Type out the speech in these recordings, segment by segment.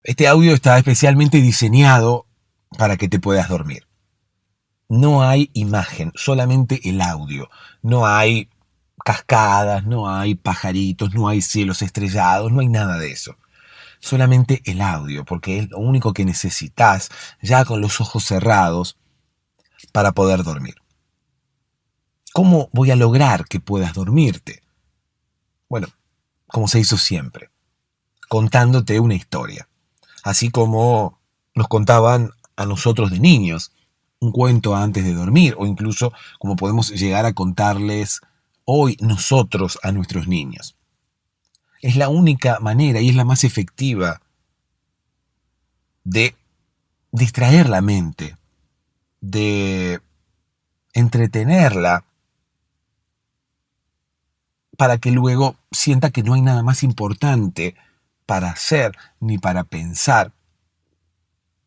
Este audio está especialmente diseñado para que te puedas dormir. No hay imagen, solamente el audio. No hay cascadas, no hay pajaritos, no hay cielos estrellados, no hay nada de eso. Solamente el audio, porque es lo único que necesitas ya con los ojos cerrados para poder dormir. ¿Cómo voy a lograr que puedas dormirte? Bueno, como se hizo siempre, contándote una historia. Así como nos contaban a nosotros de niños un cuento antes de dormir, o incluso como podemos llegar a contarles hoy nosotros a nuestros niños. Es la única manera y es la más efectiva de distraer la mente, de entretenerla, para que luego sienta que no hay nada más importante para hacer ni para pensar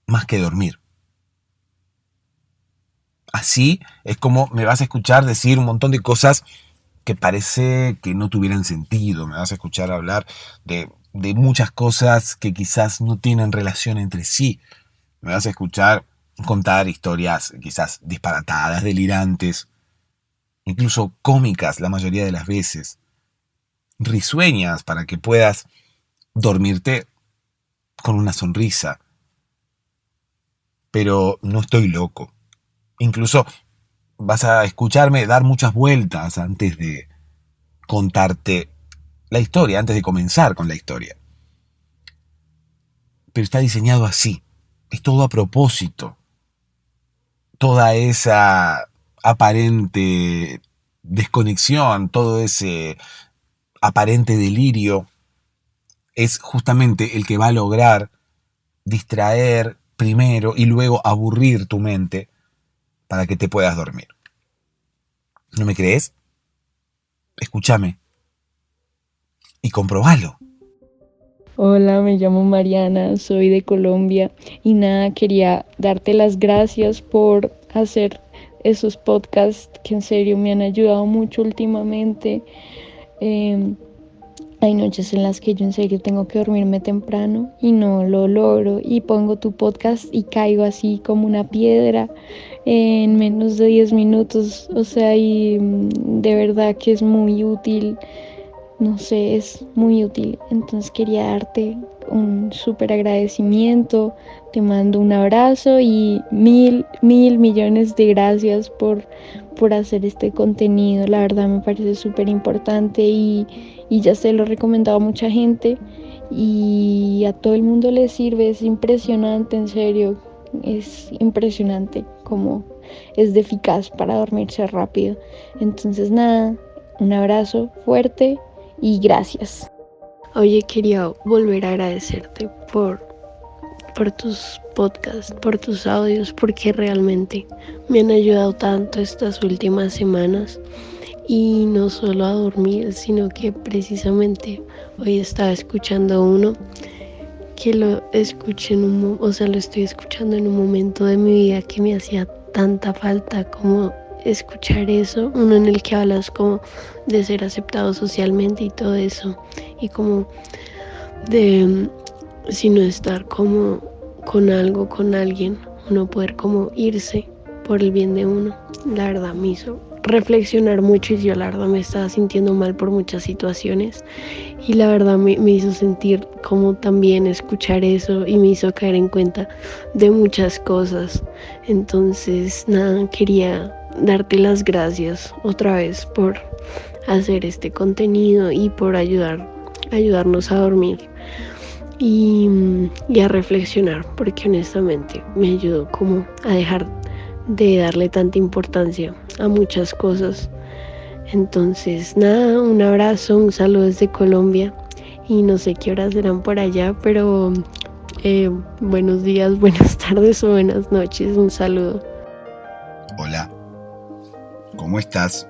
más que dormir. Así es como me vas a escuchar decir un montón de cosas que parece que no tuvieran sentido. Me vas a escuchar hablar de muchas cosas que quizás no tienen relación entre sí. Me vas a escuchar contar historias quizás disparatadas, delirantes, incluso cómicas la mayoría de las veces, risueñas para que puedas dormirte con una sonrisa. Pero no estoy loco. Incluso vas a escucharme dar muchas vueltas antes de contarte la historia, antes de comenzar con la historia. Pero está diseñado así. Es todo a propósito. Toda esa aparente desconexión, todo ese aparente delirio es justamente el que va a lograr distraer primero y luego aburrir tu mente para que te puedas dormir. ¿No me crees? Escúchame y comprobalo. Hola, me llamo Mariana, soy de Colombia y nada, quería darte las gracias por hacer esos podcasts que en serio me han ayudado mucho últimamente. Eh, Hay noches en las que yo en serio tengo que dormirme temprano y no lo logro y pongo tu podcast y caigo así como una piedra en menos de 10 minutos, o sea, y de verdad que es muy útil, no sé, es muy útil. Entonces quería darte un súper agradecimiento, te mando un abrazo y mil millones de gracias por hacer este contenido. La verdad me parece súper importante y ya se lo he recomendado a mucha gente y a todo el mundo le sirve. Es impresionante, en serio, es impresionante cómo es de eficaz para dormirse rápido. Entonces nada, un abrazo fuerte y gracias. Oye, quería volver a agradecerte por tus podcasts, por tus audios, porque realmente me han ayudado tanto estas últimas semanas. Y no solo a dormir, sino que precisamente hoy estaba escuchando uno que lo escuché lo estoy escuchando en un momento de mi vida que me hacía tanta falta como escuchar eso, uno en el que hablas como de ser aceptado socialmente y todo eso, y como de sino estar como con algo, con alguien, uno poder como irse por el bien de uno. La verdad me hizo reflexionar mucho y yo la verdad me estaba sintiendo mal por muchas situaciones y la verdad me hizo sentir como también escuchar eso y me hizo caer en cuenta de muchas cosas. Entonces nada, quería darte las gracias otra vez por hacer este contenido y por ayudarnos a dormir y a reflexionar, porque honestamente me ayudó como a dejar de darle tanta importancia a muchas cosas. Entonces nada, un abrazo, un saludo desde Colombia y no sé qué horas serán por allá, pero buenos días, buenas tardes o buenas noches, un saludo. Hola, ¿cómo estás?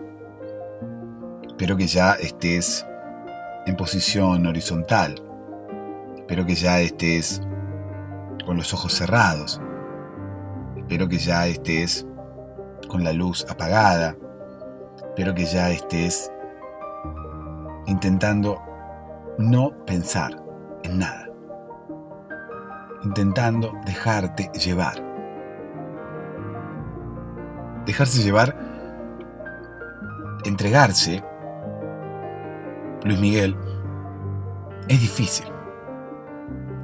Espero que ya estés en posición horizontal. Espero que ya estés con los ojos cerrados. Espero que ya estés con la luz apagada. Espero que ya estés intentando no pensar en nada. intentando dejarte llevar. Dejarse llevar, entregarse, Luis Miguel, es difícil.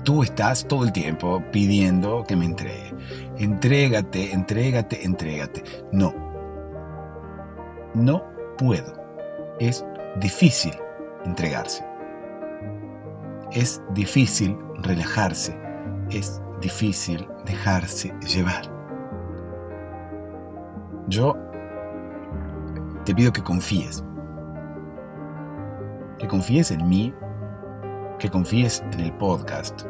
Tú estás todo el tiempo pidiendo que me entregue. Entrégate, entrégate, entrégate. No. No puedo. Es difícil entregarse. Es difícil relajarse. Es difícil dejarse llevar. Yo te pido que confíes. Que confíes en mí. Que confíes en el podcast.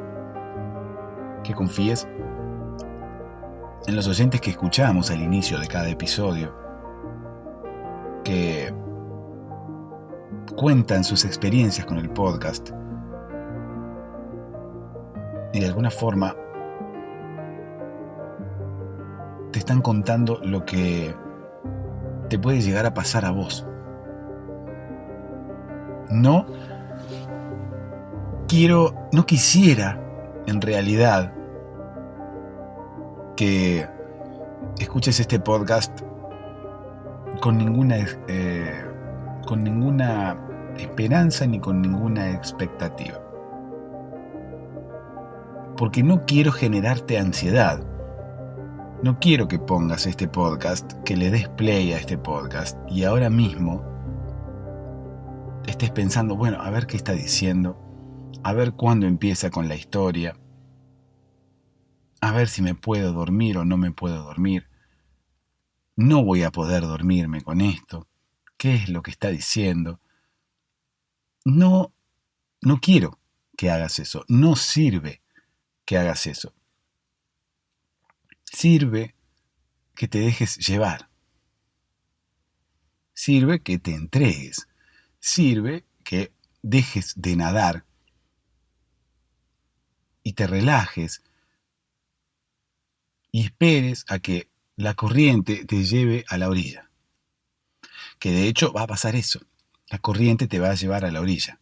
Que confíes en los oyentes que escuchamos al inicio de cada episodio, que cuentan sus experiencias con el podcast y de alguna forma te están contando lo que te puede llegar a pasar a vos. No quisiera en realidad que escuches este podcast con ninguna esperanza ni con ninguna expectativa. Porque no quiero generarte ansiedad. No quiero que pongas este podcast, que le des play a este podcast y ahora mismo estés pensando, bueno, a ver qué está diciendo, a ver cuándo empieza con la historia, a ver si me puedo dormir o no me puedo dormir. No voy a poder dormirme con esto. ¿Qué es lo que está diciendo? No quiero que hagas eso. No sirve que hagas eso. Sirve que te dejes llevar. Sirve que te entregues. Sirve que dejes de nadar y te relajes y esperes a que la corriente te lleve a la orilla. Que de hecho va a pasar eso. La corriente te va a llevar a la orilla.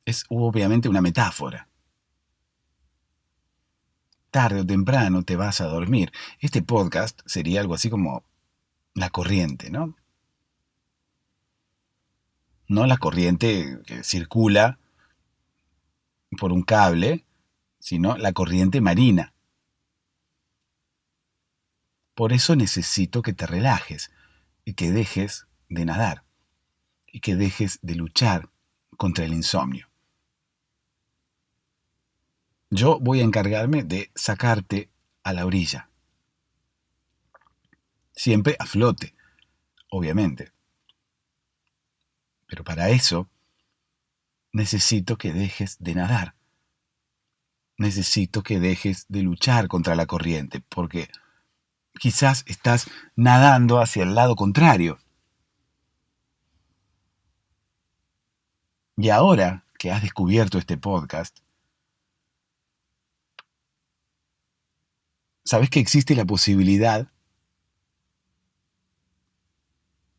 Es obviamente una metáfora. Tarde o temprano te vas a dormir. Este podcast sería algo así como la corriente, ¿no? No la corriente que circula por un cable, sino la corriente marina. Por eso necesito que te relajes y que dejes de nadar y que dejes de luchar contra el insomnio. Yo voy a encargarme de sacarte a la orilla. Siempre a flote, obviamente. Pero para eso necesito que dejes de nadar. Necesito que dejes de luchar contra la corriente, porque quizás estás nadando hacia el lado contrario. Y ahora que has descubierto este podcast, sabes que existe la posibilidad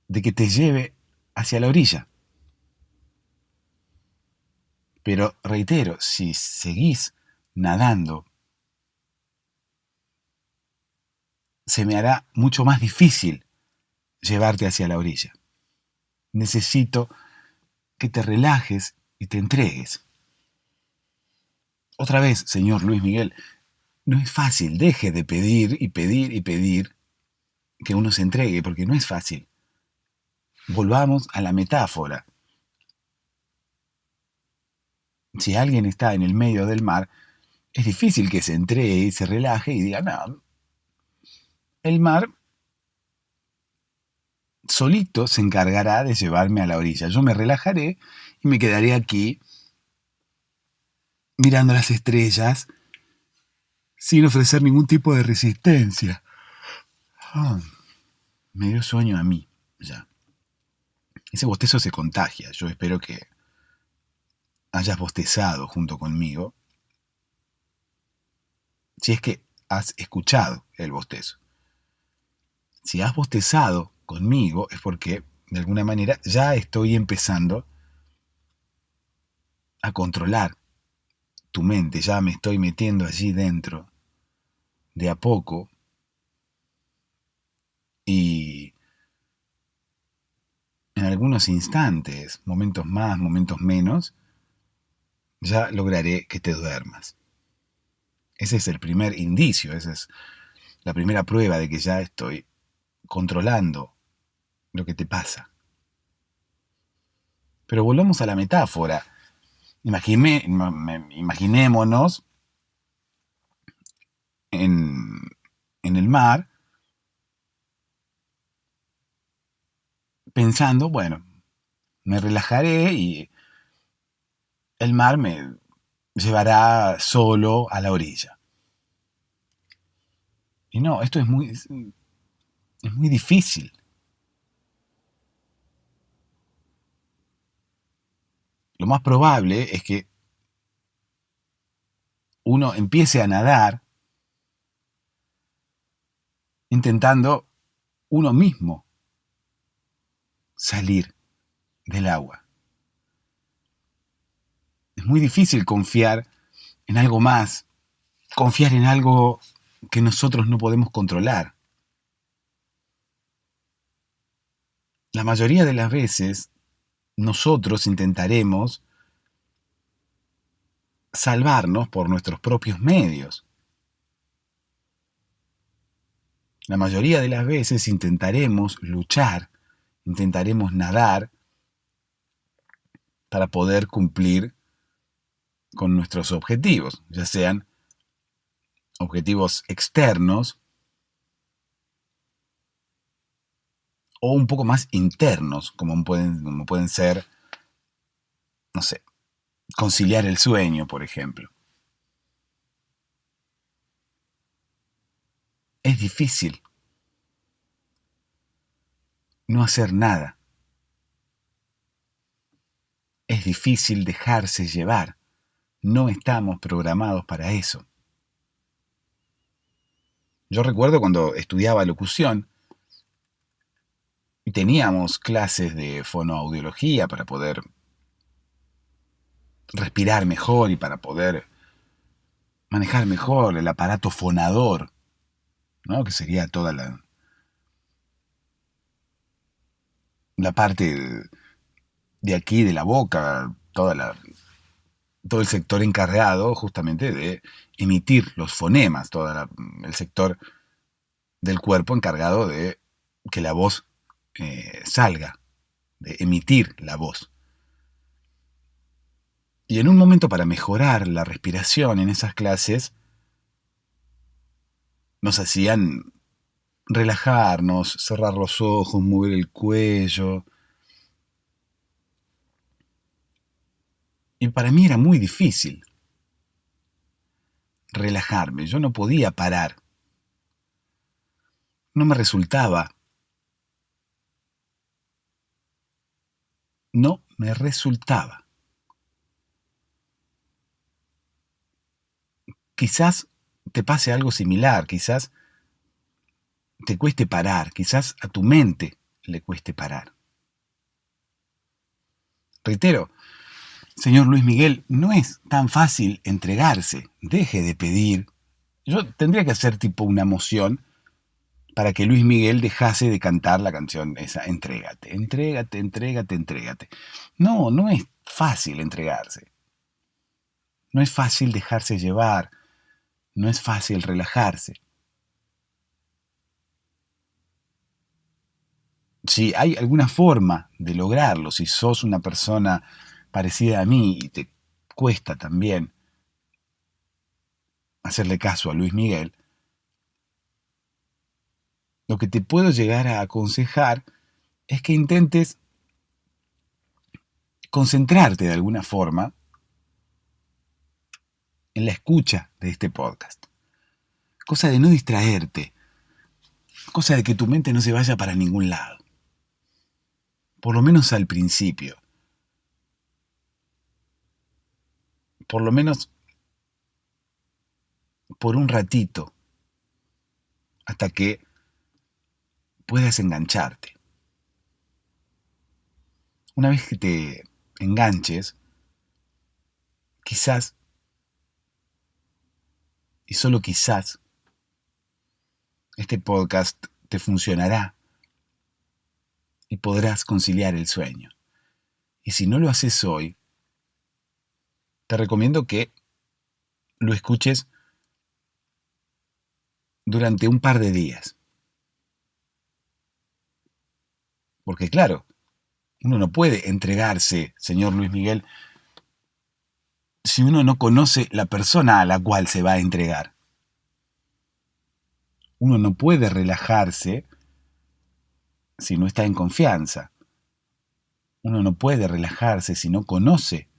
de que te lleve hacia la orilla. Pero reitero, si seguís nadando, se me hará mucho más difícil llevarte hacia la orilla. Necesito que te relajes y te entregues. Otra vez, señor Luis Miguel, no es fácil. Deje de pedir y pedir y pedir que uno se entregue, porque no es fácil. Volvamos a la metáfora. Si alguien está en el medio del mar, es difícil que se entregue y se relaje y diga, no, el mar solito se encargará de llevarme a la orilla. Yo me relajaré y me quedaré aquí mirando las estrellas sin ofrecer ningún tipo de resistencia. Me dio sueño a mí, ya. Ese bostezo se contagia. Yo espero que hayas bostezado junto conmigo, si es que has escuchado el bostezo. Si has bostezado conmigo es porque, de alguna manera, ya estoy empezando a controlar tu mente, ya me estoy metiendo allí dentro, de a poco, y en algunos instantes, momentos más, momentos menos, ya lograré que te duermas. Ese es el primer indicio, esa es la primera prueba de que ya estoy controlando lo que te pasa. Pero volvamos a la metáfora. Imaginémonos en el mar, pensando, bueno, me relajaré y el mar me llevará solo a la orilla. Y no, esto es muy difícil. Lo más probable es que uno empiece a nadar intentando uno mismo salir del agua. Es muy difícil confiar en algo más, confiar en algo que nosotros no podemos controlar. La mayoría de las veces nosotros intentaremos salvarnos por nuestros propios medios. La mayoría de las veces intentaremos luchar, intentaremos nadar para poder cumplir con nuestros objetivos, ya sean objetivos externos o un poco más internos, como pueden ser, no sé, conciliar el sueño, por ejemplo. Es difícil no hacer nada. Es difícil dejarse llevar. No estamos programados para eso. Yo recuerdo cuando estudiaba locución y teníamos clases de fonoaudiología para poder respirar mejor y para poder manejar mejor el aparato fonador, ¿no? Que sería toda la parte de aquí de la boca, todo el sector encargado justamente de emitir los fonemas, el sector del cuerpo encargado de que la voz salga, de emitir la voz. Y en un momento, para mejorar la respiración en esas clases, nos hacían relajarnos, cerrar los ojos, mover el cuello. Y para mí era muy difícil relajarme, yo no podía parar. No me resultaba. No me resultaba. Quizás te pase algo similar, quizás te cueste parar, quizás a tu mente le cueste parar. Reitero, señor Luis Miguel, no es tan fácil entregarse. Deje de pedir. Yo tendría que hacer tipo una moción para que Luis Miguel dejase de cantar la canción esa, entrégate, entrégate, entrégate, entrégate. No, no es fácil entregarse. No es fácil dejarse llevar. No es fácil relajarse. Si hay alguna forma de lograrlo, si sos una persona parecida a mí y te cuesta también hacerle caso a Luis Miguel, lo que te puedo llegar a aconsejar es que intentes concentrarte de alguna forma en la escucha de este podcast. Cosa de no distraerte, cosa de que tu mente no se vaya para ningún lado. Por lo menos al principio. Por lo menos por un ratito, hasta que puedas engancharte. Una vez que te enganches, quizás y solo quizás, este podcast te funcionará y podrás conciliar el sueño. Y si no lo haces hoy, te recomiendo que lo escuches durante un par de días. Porque claro, uno no puede entregarse, señor Luis Miguel, si uno no conoce la persona a la cual se va a entregar. Uno no puede relajarse si no está en confianza. Uno no puede relajarse si no conoce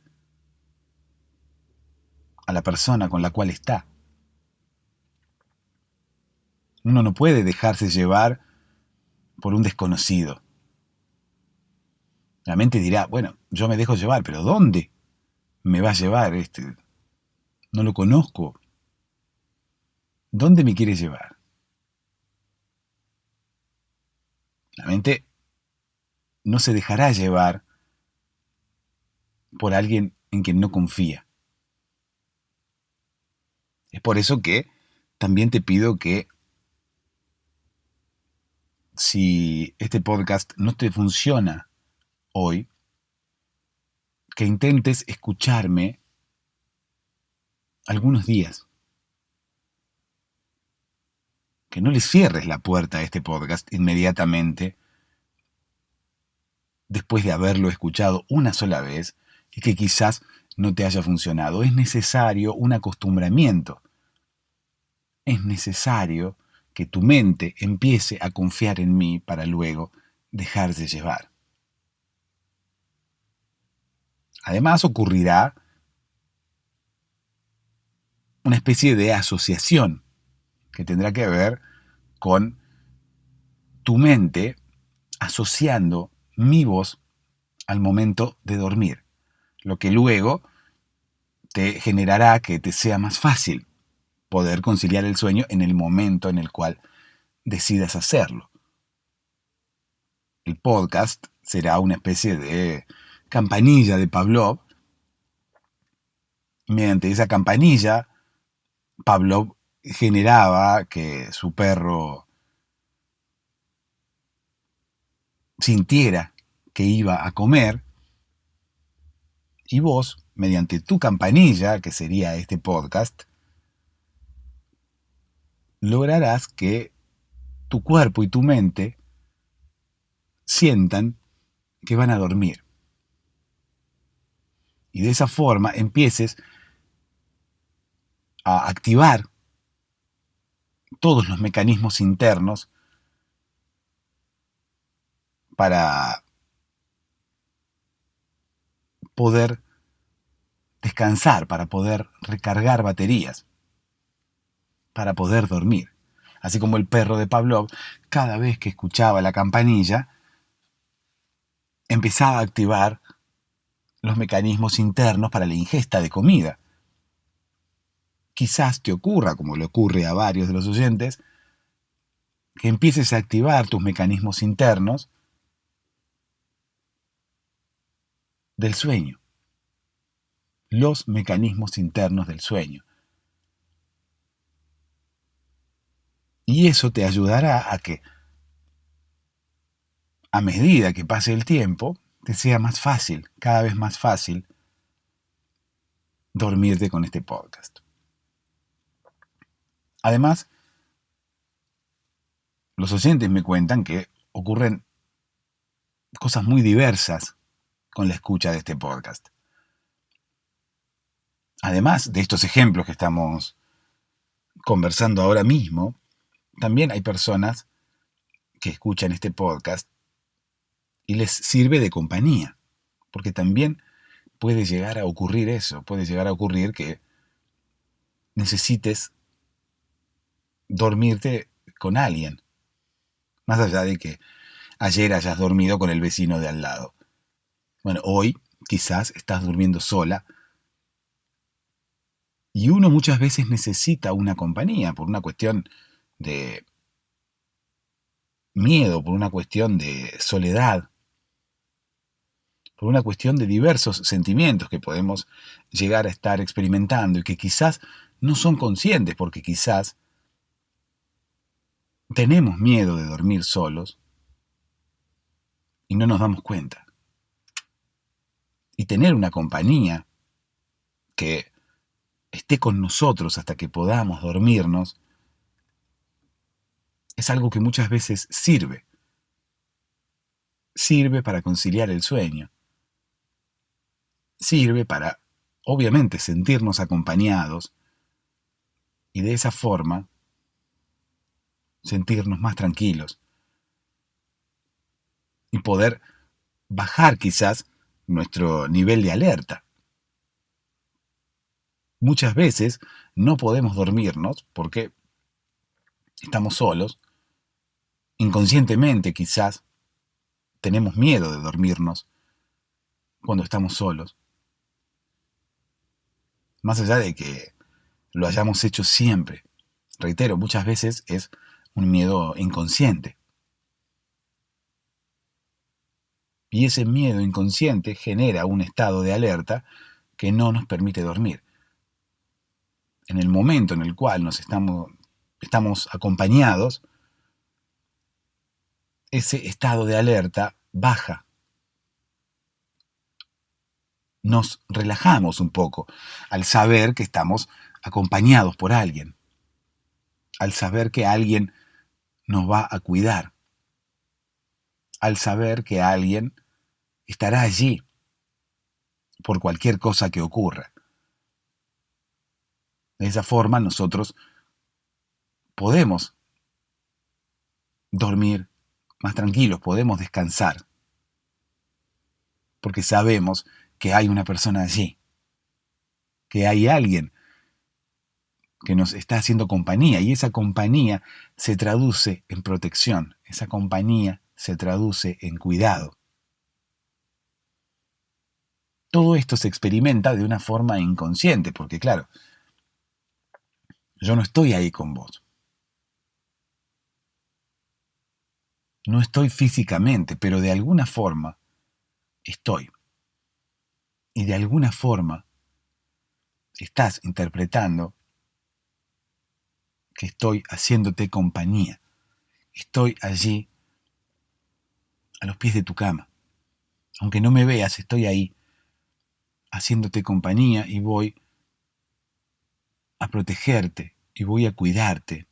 a la persona con la cual está. Uno no puede dejarse llevar por un desconocido. La mente dirá, bueno, yo me dejo llevar, pero ¿dónde me va a llevar este? No lo conozco. ¿Dónde me quiere llevar? La mente no se dejará llevar por alguien en quien no confía. Es por eso que también te pido que si este podcast no te funciona hoy, que intentes escucharme algunos días. Que no le cierres la puerta a este podcast inmediatamente después de haberlo escuchado una sola vez y que quizás no te haya funcionado. Es necesario un acostumbramiento. Es necesario que tu mente empiece a confiar en mí para luego dejarse llevar. Además ocurrirá una especie de asociación que tendrá que ver con tu mente asociando mi voz al momento de dormir, lo que luego te generará que te sea más fácil poder conciliar el sueño en el momento en el cual decidas hacerlo. El podcast será una especie de campanilla de Pavlov. Mediante esa campanilla, Pavlov generaba que su perro sintiera que iba a comer y vos, mediante tu campanilla, que sería este podcast, lograrás que tu cuerpo y tu mente sientan que van a dormir. Y de esa forma empieces a activar todos los mecanismos internos para poder descansar, para poder recargar baterías, para poder dormir. Así como el perro de Pavlov, cada vez que escuchaba la campanilla, empezaba a activar los mecanismos internos para la ingesta de comida. Quizás te ocurra, como le ocurre a varios de los oyentes, que empieces a activar tus mecanismos internos del sueño. Los mecanismos internos del sueño. Y eso te ayudará a que, a medida que pase el tiempo, te sea más fácil, cada vez más fácil, dormirte con este podcast. Además, los oyentes me cuentan que ocurren cosas muy diversas con la escucha de este podcast. Además de estos ejemplos que estamos conversando ahora mismo, también hay personas que escuchan este podcast y les sirve de compañía, porque también puede llegar a ocurrir eso, puede llegar a ocurrir que necesites dormirte con alguien, más allá de que ayer hayas dormido con el vecino de al lado. Bueno, hoy quizás estás durmiendo sola y uno muchas veces necesita una compañía por una cuestión de miedo, por una cuestión de soledad, por una cuestión de diversos sentimientos que podemos llegar a estar experimentando y que quizás no son conscientes porque quizás tenemos miedo de dormir solos y no nos damos cuenta. Y tener una compañía que esté con nosotros hasta que podamos dormirnos es algo que muchas veces sirve. Sirve para conciliar el sueño. Sirve para, obviamente, sentirnos acompañados y de esa forma sentirnos más tranquilos y poder bajar quizás nuestro nivel de alerta. Muchas veces no podemos dormirnos porque estamos solos. Inconscientemente quizás tenemos miedo de dormirnos cuando estamos solos. Más allá de que lo hayamos hecho siempre. Reitero, muchas veces es un miedo inconsciente. Y ese miedo inconsciente genera un estado de alerta que no nos permite dormir. En el momento en el cual estamos acompañados, ese estado de alerta baja. Nos relajamos un poco al saber que estamos acompañados por alguien, al saber que alguien nos va a cuidar, al saber que alguien estará allí por cualquier cosa que ocurra. De esa forma nosotros podemos dormir más tranquilos, podemos descansar, porque sabemos que hay una persona allí, que hay alguien que nos está haciendo compañía, y esa compañía se traduce en protección, esa compañía se traduce en cuidado. Todo esto se experimenta de una forma inconsciente, porque claro, yo no estoy ahí con vos. No estoy físicamente, pero de alguna forma estoy. Y de alguna forma estás interpretando que estoy haciéndote compañía. Estoy allí a los pies de tu cama. Aunque no me veas, estoy ahí haciéndote compañía y voy a protegerte y voy a cuidarte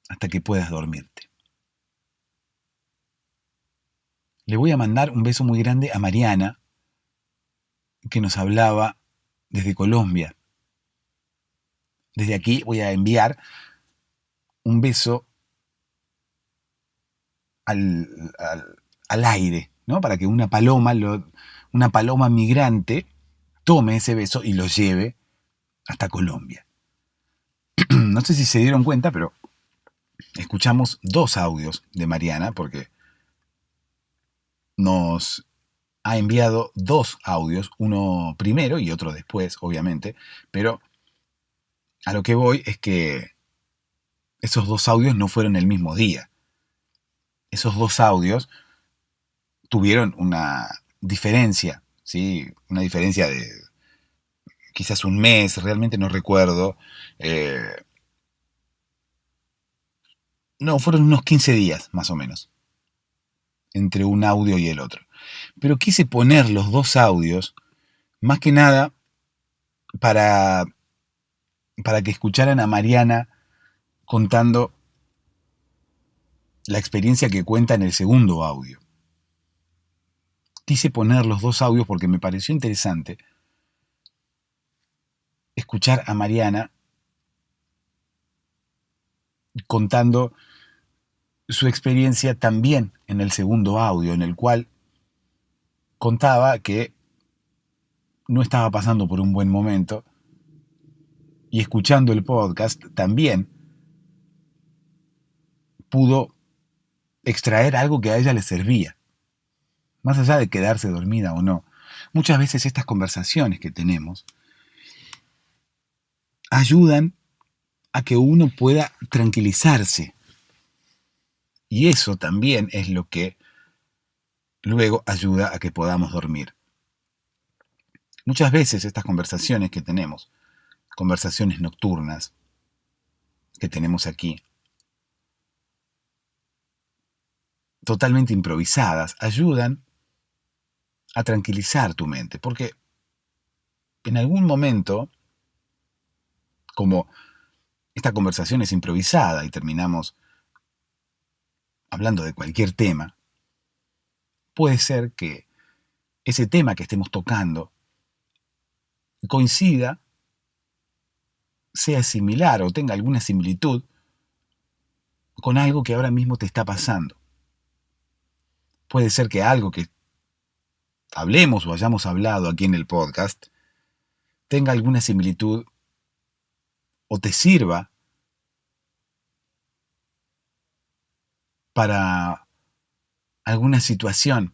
hasta que puedas dormirte. Le voy a mandar un beso muy grande a Mariana, que nos hablaba desde Colombia. Desde aquí voy a enviar un beso al aire, ¿no? Para que una paloma migrante tome ese beso y lo lleve hasta Colombia. No sé si se dieron cuenta, pero escuchamos 2 audios de Mariana, porque nos ha enviado 2 audios, uno primero y otro después, obviamente, pero a lo que voy es que esos 2 audios no fueron el mismo día. Esos 2 audios tuvieron una diferencia, ¿sí? Una diferencia de quizás un mes, realmente no recuerdo. No, fueron unos 15 días, más o menos, entre un audio y el otro. Pero quise poner los 2 audios, más que nada, para que escucharan a Mariana contando la experiencia que cuenta en el segundo audio. Quise poner los 2 audios porque me pareció interesante escuchar a Mariana contando su experiencia también en el segundo audio, en el cual contaba que no estaba pasando por un buen momento y escuchando el podcast también pudo extraer algo que a ella le servía, más allá de quedarse dormida o no. Muchas veces estas conversaciones que tenemos ayudan a que uno pueda tranquilizarse. Y eso también es lo que luego ayuda a que podamos dormir. Muchas veces estas conversaciones que tenemos conversaciones nocturnas que tenemos aquí, totalmente improvisadas, ayudan a tranquilizar tu mente, porque en algún momento, como esta conversación es improvisada y terminamos hablando de cualquier tema, puede ser que ese tema que estemos tocando coincida, sea similar o tenga alguna similitud con algo que ahora mismo te está pasando. Puede ser que algo que hablemos o hayamos hablado aquí en el podcast tenga alguna similitud o te sirva para alguna situación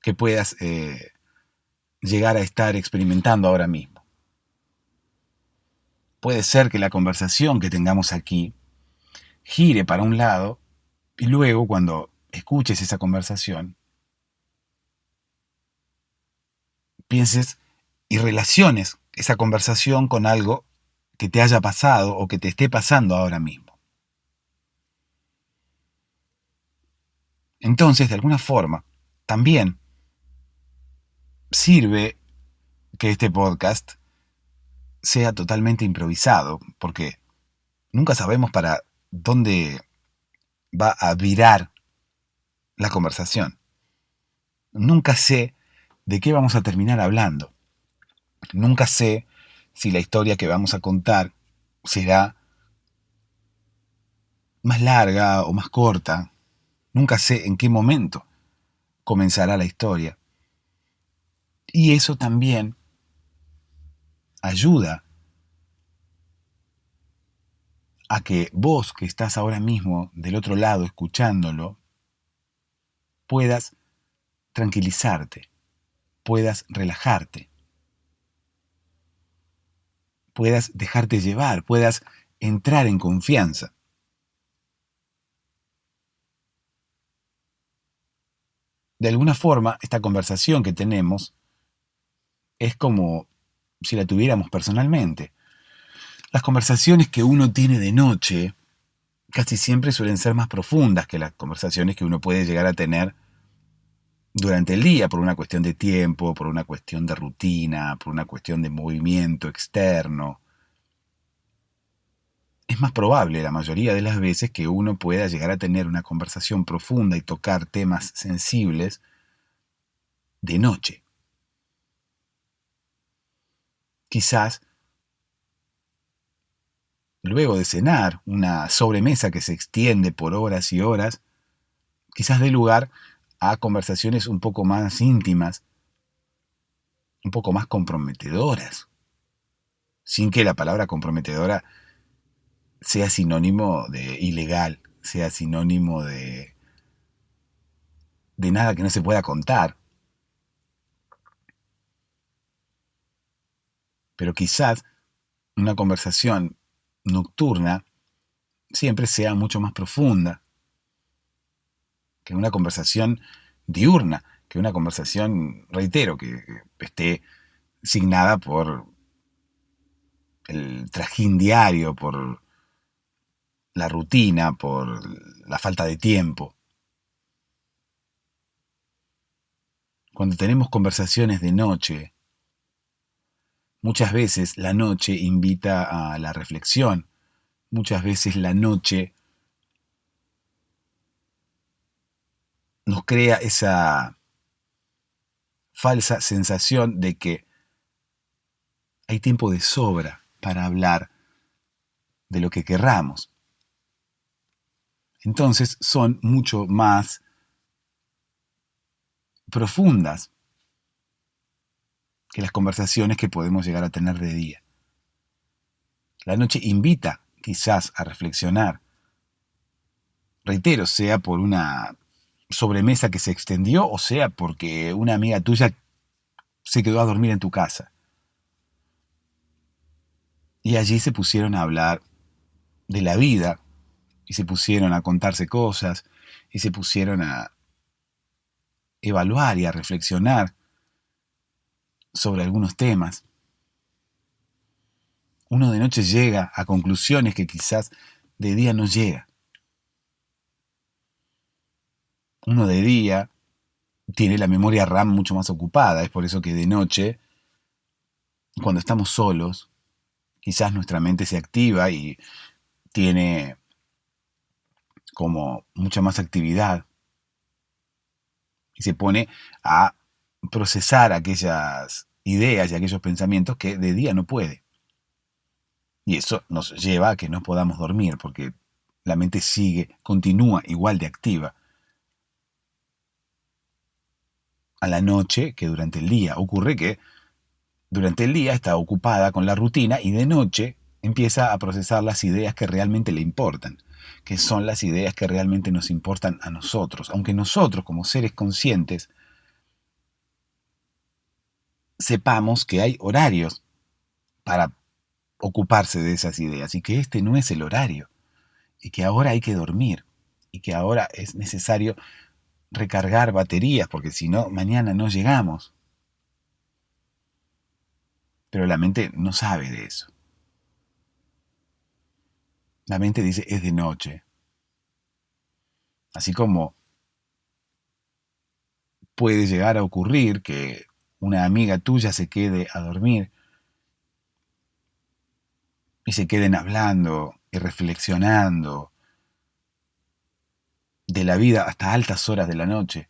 que puedas llegar a estar experimentando ahora mismo. Puede ser que la conversación que tengamos aquí gire para un lado y luego cuando escuches esa conversación pienses y relaciones esa conversación con algo que te haya pasado o que te esté pasando ahora mismo. Entonces, de alguna forma, también sirve que este podcast sea totalmente improvisado, porque nunca sabemos para dónde va a virar la conversación. Nunca sé de qué vamos a terminar hablando. Nunca sé si la historia que vamos a contar será más larga o más corta. Nunca sé en qué momento comenzará la historia. Y eso también ayuda a que vos, que estás ahora mismo del otro lado escuchándolo, puedas tranquilizarte, puedas relajarte, puedas dejarte llevar, puedas entrar en confianza. De alguna forma, esta conversación que tenemos es como si la tuviéramos personalmente. Las conversaciones que uno tiene de noche casi siempre suelen ser más profundas que las conversaciones que uno puede llegar a tener durante el día, por una cuestión de tiempo, por una cuestión de rutina, por una cuestión de movimiento externo. Es más probable la mayoría de las veces que uno pueda llegar a tener una conversación profunda y tocar temas sensibles de noche. Quizás luego de cenar, una sobremesa que se extiende por horas y horas, quizás dé lugar a conversaciones un poco más íntimas, un poco más comprometedoras, sin que la palabra comprometedora sea sinónimo de ilegal, sea sinónimo de nada que no se pueda contar. Pero quizás una conversación nocturna siempre sea mucho más profunda que una conversación diurna, que una conversación, reitero, que esté signada por el trajín diario, por la rutina, por la falta de tiempo. Cuando tenemos conversaciones de noche, muchas veces la noche invita a la reflexión, muchas veces la noche nos crea esa falsa sensación de que hay tiempo de sobra para hablar de lo que querramos. Entonces son mucho más profundas que las conversaciones que podemos llegar a tener de día. La noche invita quizás a reflexionar. Reitero, sea por una sobremesa que se extendió o sea porque una amiga tuya se quedó a dormir en tu casa. Y allí se pusieron a hablar de la vida y se pusieron a contarse cosas y se pusieron a evaluar y a reflexionar sobre algunos temas. Uno de noche llega a conclusiones que quizás de día no llega. Uno de día tiene la memoria RAM mucho más ocupada. Es por eso que de noche, cuando estamos solos, quizás nuestra mente se activa y tiene como mucha más actividad y se pone a procesar aquellas ideas y aquellos pensamientos que de día no puede. Y eso nos lleva a que no podamos dormir porque la mente continúa igual de activa a la noche que durante el día. Ocurre que durante el día está ocupada con la rutina y de noche empieza a procesar las ideas que realmente le importan, que son las ideas que realmente nos importan a nosotros, aunque nosotros como seres conscientes sepamos que hay horarios para ocuparse de esas ideas y que este no es el horario y que ahora hay que dormir y que ahora es necesario recargar baterías porque si no mañana no llegamos. Pero la mente no sabe de eso. La mente dice es de noche. Así como puede llegar a ocurrir que una amiga tuya se quede a dormir y se queden hablando y reflexionando de la vida hasta altas horas de la noche,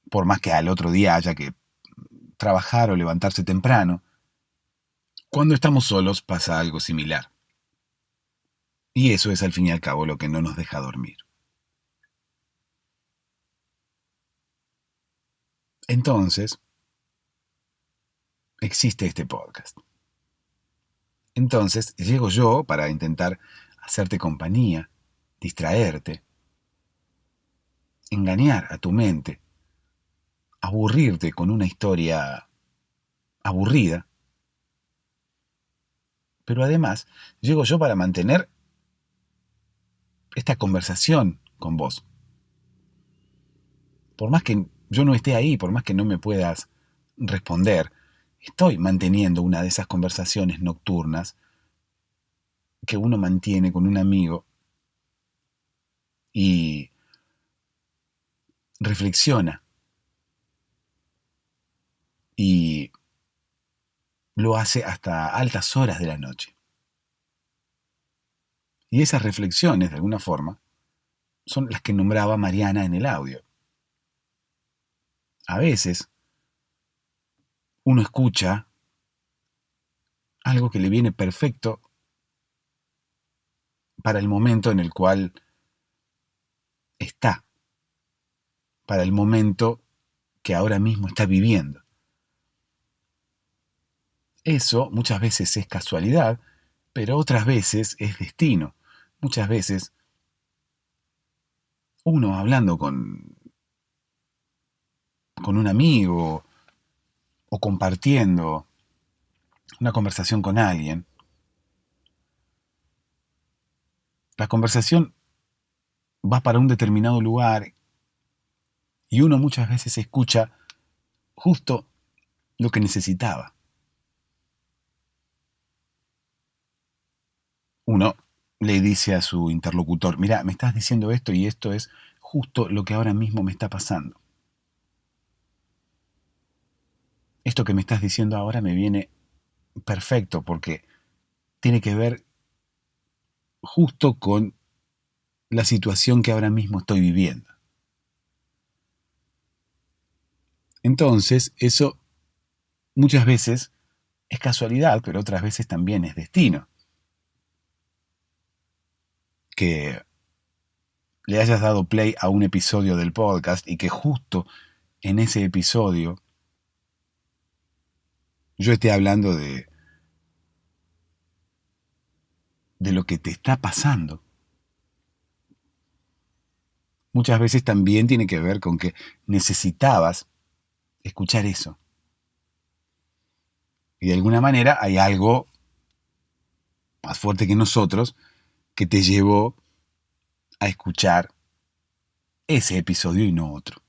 por más que al otro día haya que trabajar o levantarse temprano. Cuando estamos solos pasa algo similar. Y eso es al fin y al cabo lo que no nos deja dormir. Entonces, existe este podcast. Entonces, llego yo para intentar hacerte compañía, distraerte, engañar a tu mente, aburrirte con una historia aburrida, pero además llego yo para mantener esta conversación con vos. Por más que yo no esté ahí, por más que no me puedas responder, estoy manteniendo una de esas conversaciones nocturnas que uno mantiene con un amigo y reflexiona y lo hace hasta altas horas de la noche. Y esas reflexiones, de alguna forma, son las que nombraba Mariana en el audio. A veces uno escucha algo que le viene perfecto para el momento en el cual está, para el momento que ahora mismo está viviendo. Eso muchas veces es casualidad, pero otras veces es destino. Muchas veces uno hablando con un amigo o compartiendo una conversación con alguien, la conversación va para un determinado lugar y uno muchas veces escucha justo lo que necesitaba. Uno le dice a su interlocutor, mira, me estás diciendo esto y esto es justo lo que ahora mismo me está pasando. Esto que me estás diciendo ahora me viene perfecto porque tiene que ver justo con la situación que ahora mismo estoy viviendo. Entonces, eso muchas veces es casualidad, pero otras veces también es destino. Que le hayas dado play a un episodio del podcast y que justo en ese episodio yo esté hablando de lo que te está pasando. Muchas veces también tiene que ver con que necesitabas escuchar eso. Y de alguna manera hay algo más fuerte que nosotros que te llevó a escuchar ese episodio y no otro.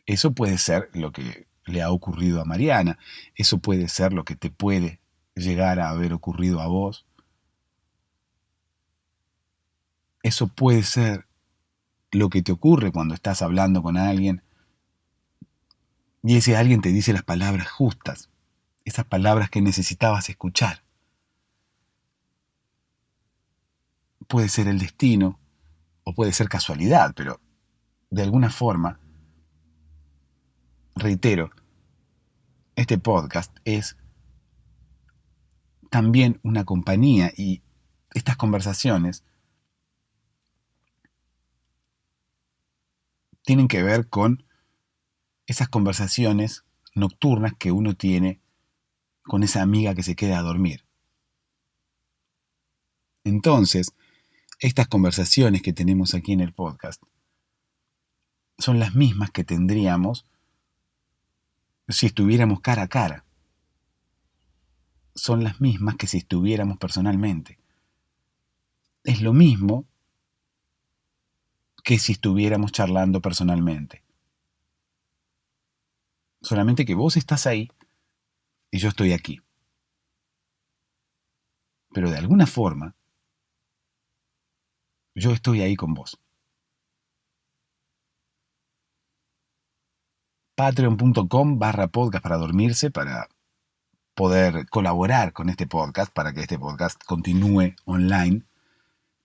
Eso puede ser lo que le ha ocurrido a Mariana. Eso puede ser lo que te puede llegar a haber ocurrido a vos. Eso puede ser lo que te ocurre cuando estás hablando con alguien y ese alguien te dice las palabras justas, esas palabras que necesitabas escuchar. Puede ser el destino o puede ser casualidad, pero de alguna forma, reitero, este podcast es también una compañía y estas conversaciones tienen que ver con esas conversaciones nocturnas que uno tiene con esa amiga que se queda a dormir. Entonces, estas conversaciones que tenemos aquí en el podcast son las mismas que tendríamos si estuviéramos cara a cara. Son las mismas que si estuviéramos personalmente. Es lo mismo que si estuviéramos charlando personalmente. Solamente que vos estás ahí y yo estoy aquí. Pero de alguna forma, yo estoy ahí con vos. Patreon.com/podcast para dormirse, para poder colaborar con este podcast, para que este podcast continúe online,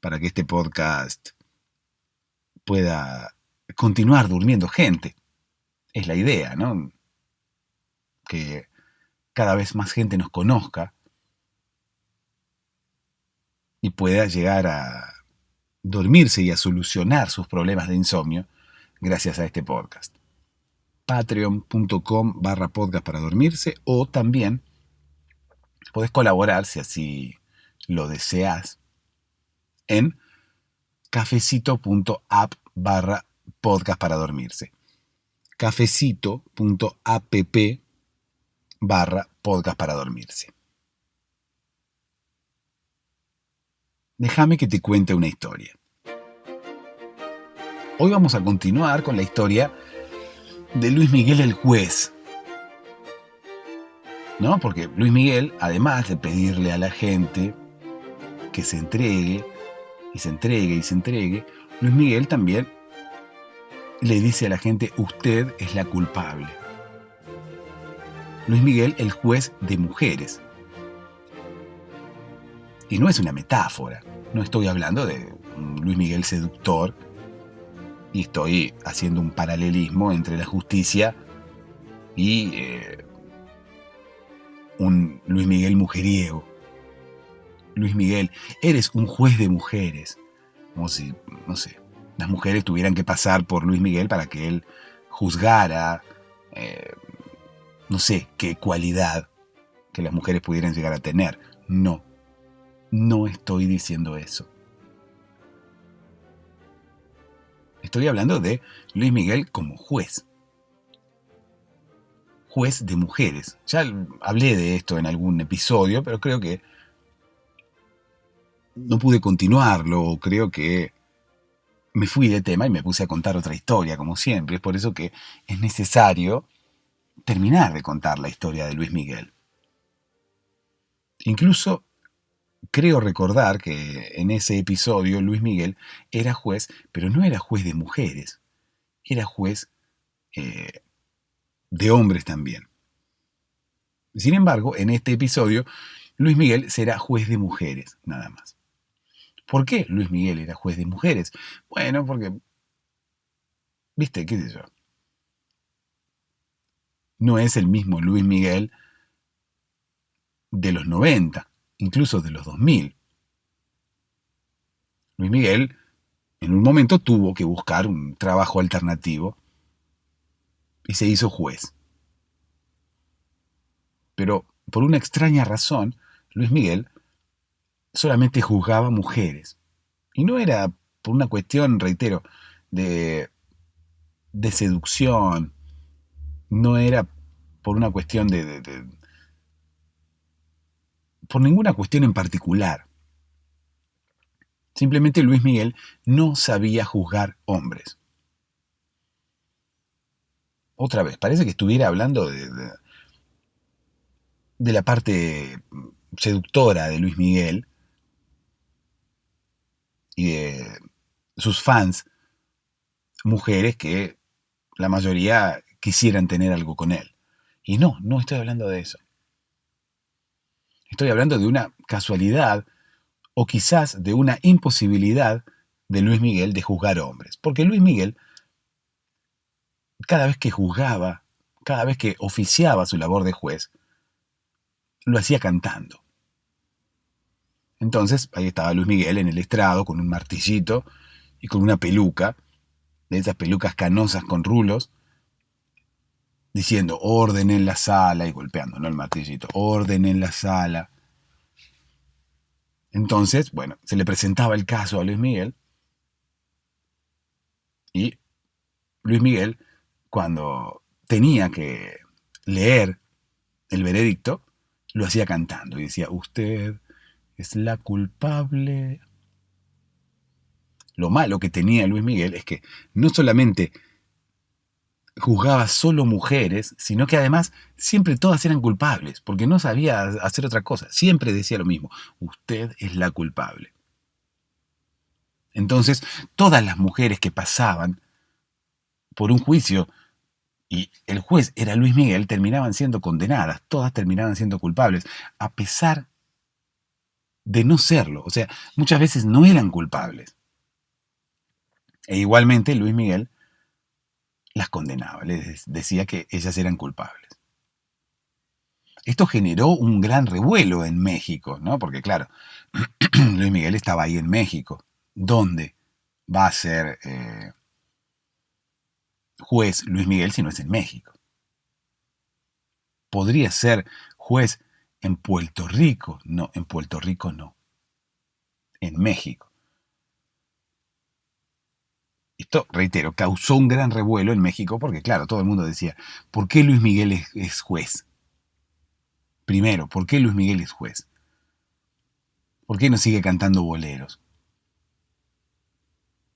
para que este podcast pueda continuar durmiendo gente. Es la idea, ¿no? Que cada vez más gente nos conozca y pueda llegar a dormirse y a solucionar sus problemas de insomnio gracias a este podcast. Patreon.com/podcast para dormirse, o también podés colaborar, si así lo deseas, en cafecito.app/podcast para dormirse. Cafecito.app/podcast para dormirse. Déjame que te cuente una historia. Hoy vamos a continuar con la historia de Luis Miguel el juez. ¿No? Porque Luis Miguel, además de pedirle a la gente que se entregue, y se entregue, y se entregue, Luis Miguel también le dice a la gente: usted es la culpable. Luis Miguel, el juez de mujeres. Y no es una metáfora. No estoy hablando de un Luis Miguel seductor y estoy haciendo un paralelismo entre la justicia y un Luis Miguel mujeriego. Luis Miguel, eres un juez de mujeres. Como si, no sé, las mujeres tuvieran que pasar por Luis Miguel para que él juzgara, no sé qué cualidad que las mujeres pudieran llegar a tener. No, no estoy diciendo eso. Estoy hablando de Luis Miguel como juez. Juez de mujeres. Ya hablé de esto en algún episodio, pero creo que no pude continuarlo. Creo que me fui de tema y me puse a contar otra historia, como siempre. Es por eso que es necesario terminar de contar la historia de Luis Miguel. Incluso creo recordar que en ese episodio Luis Miguel era juez, pero no era juez de mujeres. Era juez de hombres también. Sin embargo, en este episodio, Luis Miguel será juez de mujeres, nada más. ¿Por qué Luis Miguel era juez de mujeres? Bueno, porque, viste, qué sé yo, no es el mismo Luis Miguel de los 90, incluso de los 2000. Luis Miguel, en un momento, tuvo que buscar un trabajo alternativo y se hizo juez. Pero, por una extraña razón, Luis Miguel solamente juzgaba mujeres. Y no era por una cuestión, reitero, de seducción, no era por una cuestión por ninguna cuestión en particular. Simplemente Luis Miguel no sabía juzgar hombres. otra vez, parece que estuviera hablando de la parte seductora de Luis Miguel y de sus fans, mujeres que la mayoría quisieran tener algo con él. Y no estoy hablando de eso. Estoy hablando de una casualidad o quizás de una imposibilidad de Luis Miguel de juzgar hombres. Porque Luis Miguel, cada vez que juzgaba, cada vez que oficiaba su labor de juez, lo hacía cantando. Entonces, ahí estaba Luis Miguel en el estrado con un martillito y con una peluca, de esas pelucas canosas con rulos, diciendo orden en la sala y golpeando, no el martillito, orden en la sala. Entonces, bueno, se le presentaba el caso a Luis Miguel y Luis Miguel, cuando tenía que leer el veredicto, lo hacía cantando y decía, usted es la culpable. Lo malo que tenía Luis Miguel es que no solamente juzgaba solo mujeres, sino que además siempre todas eran culpables, porque no sabía hacer otra cosa. Siempre decía lo mismo, usted es la culpable. Entonces, todas las mujeres que pasaban por un juicio y el juez era Luis Miguel, terminaban siendo condenadas, todas terminaban siendo culpables, a pesar de no serlo. O sea, muchas veces no eran culpables. E igualmente Luis Miguel las condenaba, les decía que ellas eran culpables. Esto generó un gran revuelo en México, ¿no? Porque claro, Luis Miguel estaba ahí en México. ¿Dónde va a ser juez Luis Miguel si no es en México? Podría ser juez en Puerto Rico. No, en Puerto Rico no. En México. Esto, reitero, causó un gran revuelo en México porque, claro, todo el mundo decía, ¿por qué Luis Miguel es juez? Primero, ¿por qué Luis Miguel es juez? ¿Por qué no sigue cantando boleros?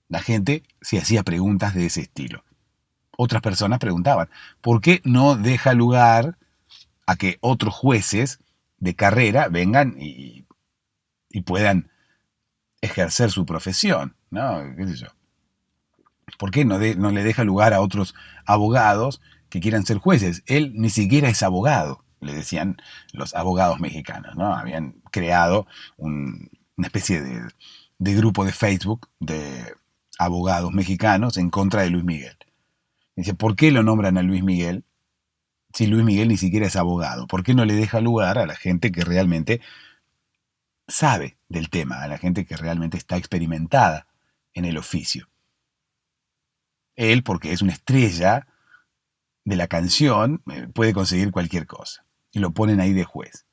La gente se hacía preguntas de ese estilo. Otras personas preguntaban, ¿por qué no deja lugar a que otros jueces de carrera vengan y puedan ejercer su profesión? ¿No? ¿Qué sé yo? ¿Por qué no le deja lugar a otros abogados que quieran ser jueces? Él ni siquiera es abogado, le decían los abogados mexicanos, ¿no? Habían creado una especie de grupo de Facebook de abogados mexicanos en contra de Luis Miguel. Dice, ¿por qué lo nombran a Luis Miguel si Luis Miguel ni siquiera es abogado? ¿Por qué no le deja lugar a la gente que realmente sabe del tema, a la gente que realmente está experimentada en el oficio? Él, porque es una estrella de la canción, puede conseguir cualquier cosa. Y lo ponen ahí de juez.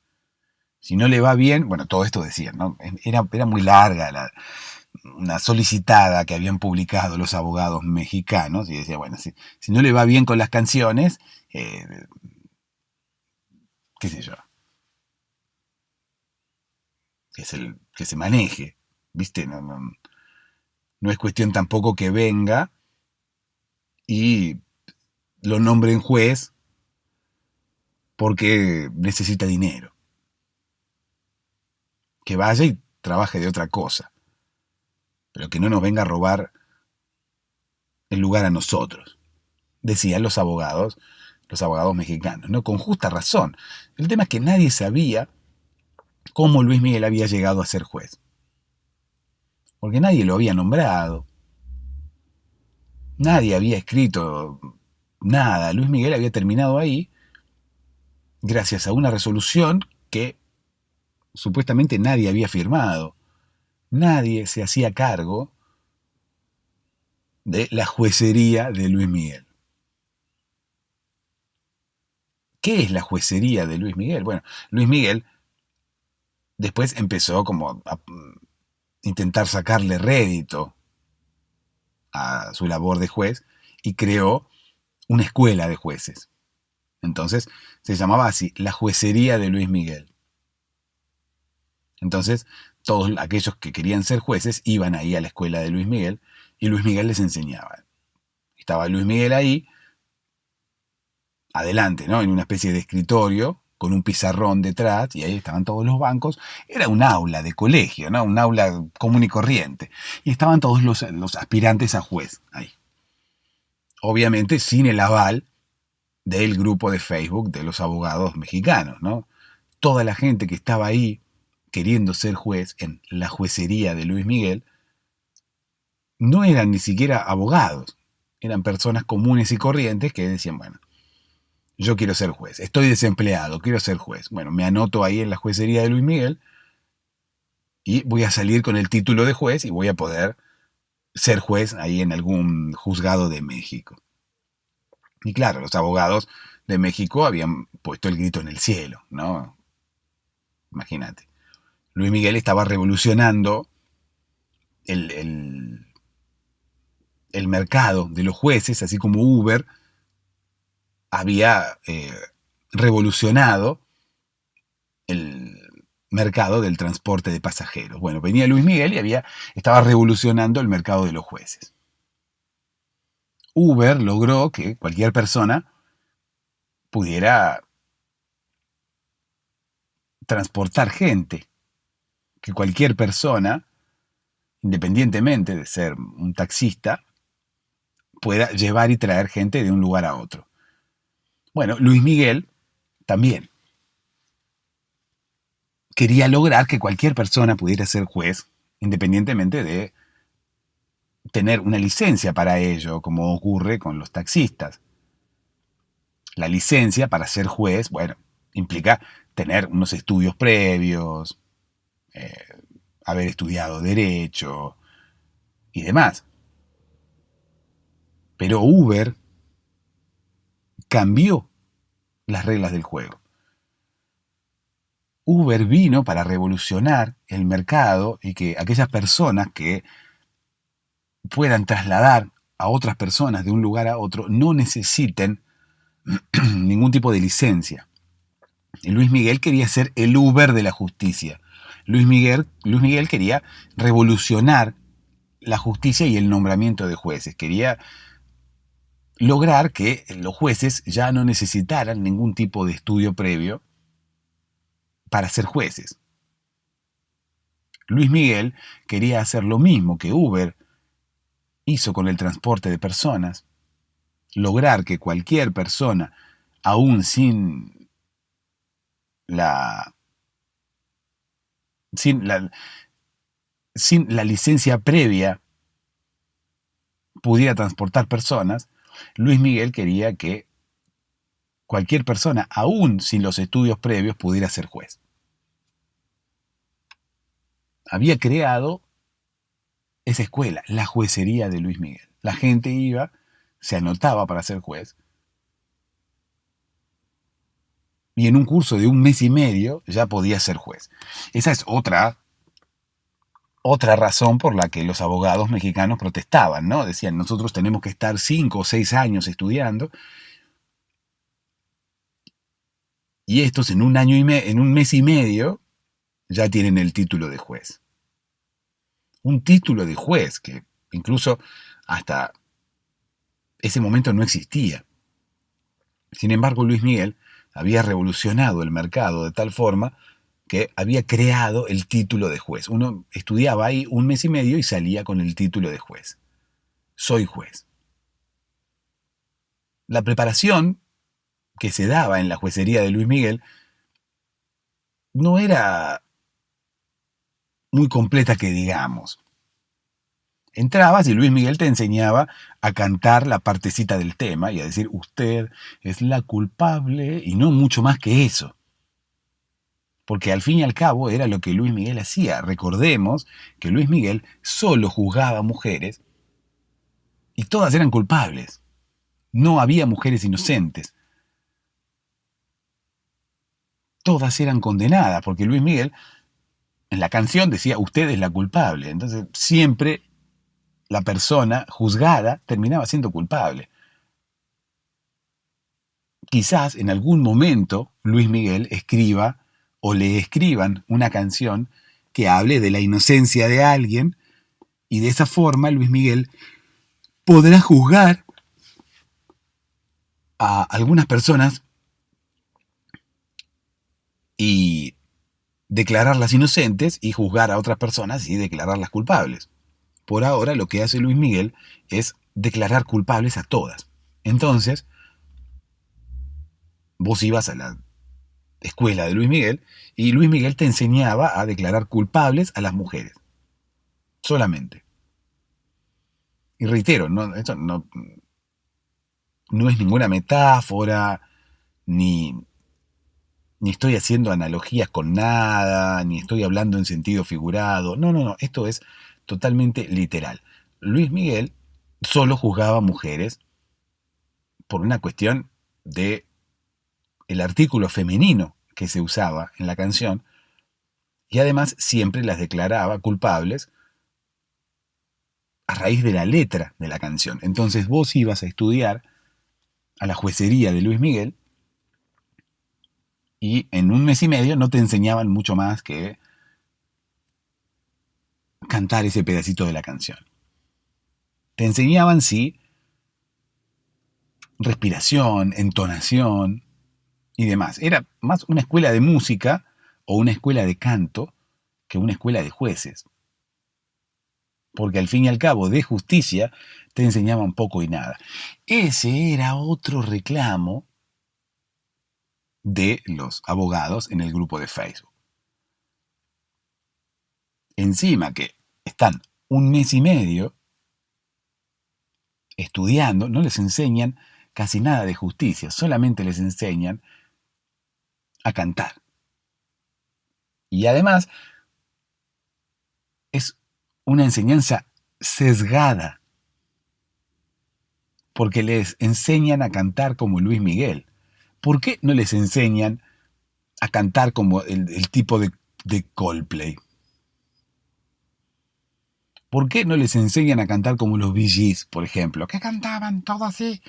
Si no le va bien, bueno, todo esto decían, ¿no? Era muy larga una solicitada que habían publicado los abogados mexicanos y decía, bueno, si no le va bien con las canciones, qué sé yo, que se maneje, ¿viste? No es cuestión tampoco que venga y lo nombren juez porque necesita dinero. Que vaya y trabaje de otra cosa, pero que no nos venga a robar el lugar a nosotros, decían los abogados mexicanos, ¿no? Con justa razón. El tema es que nadie sabía cómo Luis Miguel había llegado a ser juez, porque nadie lo había nombrado, nadie había escrito nada. Luis Miguel había terminado ahí gracias a una resolución que supuestamente nadie había firmado. Nadie se hacía cargo de la juecería de Luis Miguel. ¿Qué es la juecería de Luis Miguel? Bueno, Luis Miguel después empezó como a intentar sacarle rédito a su labor de juez y creó una escuela de jueces. Entonces se llamaba así, la juecería de Luis Miguel. Entonces todos aquellos que querían ser jueces iban ahí a la escuela de Luis Miguel y Luis Miguel les enseñaba. Estaba Luis Miguel ahí adelante, ¿no? En una especie de escritorio con un pizarrón detrás, y ahí estaban todos los bancos. Era un aula de colegio, ¿no? Un aula común y corriente. Y estaban todos los aspirantes a juez ahí. Obviamente sin el aval del grupo de Facebook de los abogados mexicanos, ¿no? Toda la gente que estaba ahí queriendo ser juez en la juecería de Luis Miguel no eran ni siquiera abogados, eran personas comunes y corrientes que decían, bueno, yo quiero ser juez, estoy desempleado, quiero ser juez. Bueno, me anoto ahí en la juecería de Luis Miguel y voy a salir con el título de juez y voy a poder ser juez ahí en algún juzgado de México. Y claro, los abogados de México habían puesto el grito en el cielo, ¿no? Imagínate. Luis Miguel estaba revolucionando el mercado de los jueces, así como Uber había revolucionado el mercado del transporte de pasajeros. Bueno, venía Luis Miguel y estaba revolucionando el mercado de los jueces. Uber logró que cualquier persona pudiera transportar gente, que cualquier persona, independientemente de ser un taxista, pueda llevar y traer gente de un lugar a otro. Bueno, Luis Miguel también quería lograr que cualquier persona pudiera ser juez, independientemente de tener una licencia para ello, como ocurre con los taxistas. La licencia para ser juez, bueno, implica tener unos estudios previos, haber estudiado derecho y demás. Pero Uber cambió las reglas del juego. Uber vino para revolucionar el mercado y que aquellas personas que puedan trasladar a otras personas de un lugar a otro no necesiten ningún tipo de licencia. Y Luis Miguel quería ser el Uber de la justicia. Luis Miguel quería revolucionar la justicia y el nombramiento de jueces. Quería lograr que los jueces ya no necesitaran ningún tipo de estudio previo para ser jueces. Luis Miguel quería hacer lo mismo que Uber hizo con el transporte de personas, lograr que cualquier persona, aún sin la licencia previa, pudiera transportar personas. Luis Miguel quería que cualquier persona, aún sin los estudios previos, pudiera ser juez. Había creado esa escuela, la juecería de Luis Miguel. La gente iba, se anotaba para ser juez, y en un curso de 1 mes y medio ya podía ser juez. Esa es otra razón por la que los abogados mexicanos protestaban, ¿no? Decían, nosotros tenemos que estar 5 o 6 años estudiando, y estos en un mes y medio ya tienen el título de juez. Un título de juez que incluso hasta ese momento no existía. Sin embargo, Luis Miguel había revolucionado el mercado de tal forma que había creado el título de juez. Uno estudiaba ahí 1 mes y medio y salía con el título de juez. Soy juez. La preparación que se daba en la juecería de Luis Miguel no era muy completa que digamos. Entrabas y Luis Miguel te enseñaba a cantar la partecita del tema y a decir, usted es la culpable, y no mucho más que eso. Porque al fin y al cabo era lo que Luis Miguel hacía. Recordemos que Luis Miguel solo juzgaba mujeres y todas eran culpables. No había mujeres inocentes. Todas eran condenadas, porque Luis Miguel en la canción decía, usted es la culpable. Entonces siempre la persona juzgada terminaba siendo culpable. Quizás en algún momento Luis Miguel escriba o le escriban una canción que hable de la inocencia de alguien, y de esa forma Luis Miguel podrá juzgar a algunas personas y declararlas inocentes y juzgar a otras personas y declararlas culpables. Por ahora lo que hace Luis Miguel es declarar culpables a todas. Entonces, vos ibas a la escuela de Luis Miguel y Luis Miguel te enseñaba a declarar culpables a las mujeres. Solamente. Y reitero, esto no es ninguna metáfora, ni estoy haciendo analogías con nada, ni estoy hablando en sentido figurado. No, esto es totalmente literal. Luis Miguel solo juzgaba mujeres por una cuestión de el artículo femenino que se usaba en la canción, y además siempre las declaraba culpables a raíz de la letra de la canción. Entonces vos ibas a estudiar a la juecería de Luis Miguel y en un mes y medio no te enseñaban mucho más que cantar ese pedacito de la canción. Te enseñaban, sí, respiración, entonación y demás. Era más una escuela de música o una escuela de canto que una escuela de jueces. Porque al fin y al cabo, de justicia, te enseñaban poco y nada. Ese era otro reclamo de los abogados en el grupo de Facebook. Encima que están un mes y medio estudiando, no les enseñan casi nada de justicia, solamente les enseñan a cantar. Y además es una enseñanza sesgada, porque les enseñan a cantar como Luis Miguel. ¿Por qué no les enseñan a cantar como el tipo de Coldplay? ¿Por qué no les enseñan a cantar como los Bee Gees, por ejemplo? Que cantaban todo así,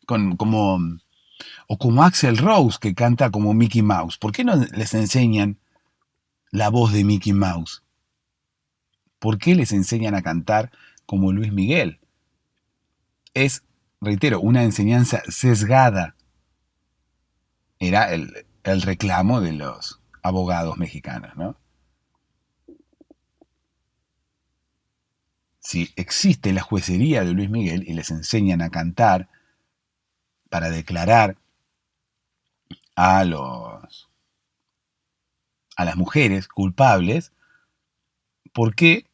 o como Axl Rose, que canta como Mickey Mouse. ¿Por qué no les enseñan la voz de Mickey Mouse? ¿Por qué les enseñan a cantar como Luis Miguel? Es, reitero, una enseñanza sesgada. Era el reclamo de los abogados mexicanos, ¿no? Si existe la juecería de Luis Miguel y les enseñan a cantar para declarar a las mujeres culpables, ¿por qué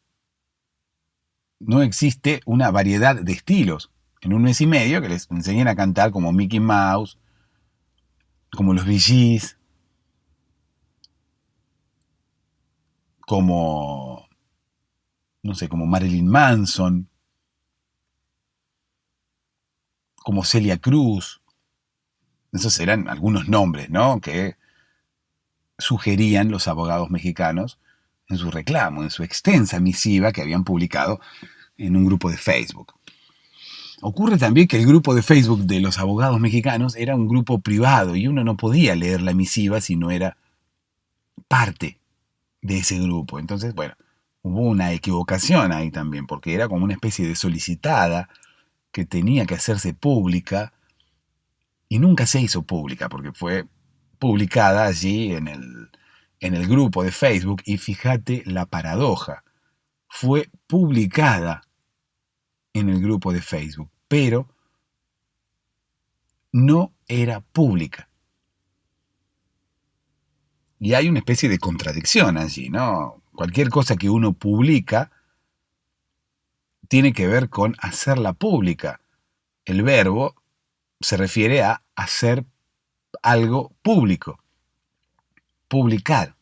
no existe una variedad de estilos en un mes y medio que les enseñen a cantar como Mickey Mouse, como los Bee Gees, como, no sé, como Marilyn Manson, como Celia Cruz? Esos eran algunos nombres, ¿no?, que sugerían los abogados mexicanos en su reclamo, en su extensa misiva que habían publicado en un grupo de Facebook. Ocurre también que el grupo de Facebook de los abogados mexicanos era un grupo privado y uno no podía leer la misiva si no era parte de ese grupo. Entonces, bueno, hubo una equivocación ahí también, porque era como una especie de solicitada que tenía que hacerse pública y nunca se hizo pública porque fue publicada allí en el grupo de Facebook. Y fíjate la paradoja, fue publicada en el grupo de Facebook, pero no era pública. Y hay una especie de contradicción allí, ¿no? Cualquier cosa que uno publica tiene que ver con hacerla pública. El verbo se refiere a hacer algo público, publicar.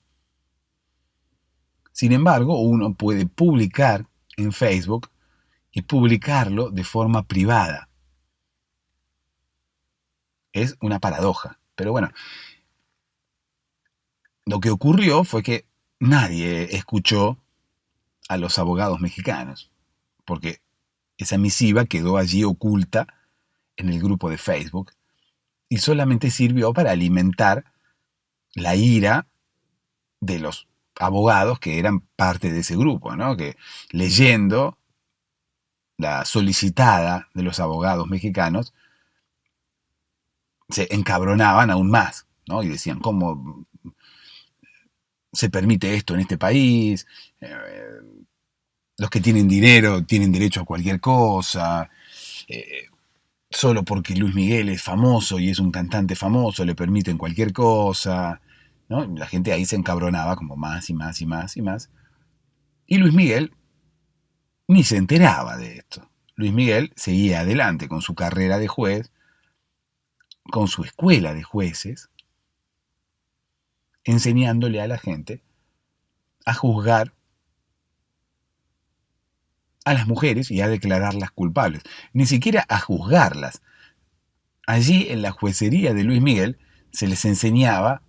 Sin embargo, uno puede publicar en Facebook y publicarlo de forma privada. Es una paradoja, pero bueno, lo que ocurrió fue que nadie escuchó a los abogados mexicanos, porque esa misiva quedó allí oculta en el grupo de Facebook y solamente sirvió para alimentar la ira de los abogados que eran parte de ese grupo, ¿no?, que leyendo la solicitada de los abogados mexicanos se encabronaban aún más, ¿no? Y decían, ¿cómo se permite esto en este país? Los que tienen dinero tienen derecho a cualquier cosa. Solo porque Luis Miguel es famoso y es un cantante famoso le permiten cualquier cosa, ¿no? La gente ahí se encabronaba como más y más y más y más. Y Luis Miguel ni se enteraba de esto. Luis Miguel seguía adelante con su carrera de juez, con su escuela de jueces, enseñándole a la gente a juzgar a las mujeres y a declararlas culpables. Ni siquiera a juzgarlas. Allí en la juecería de Luis Miguel se les enseñaba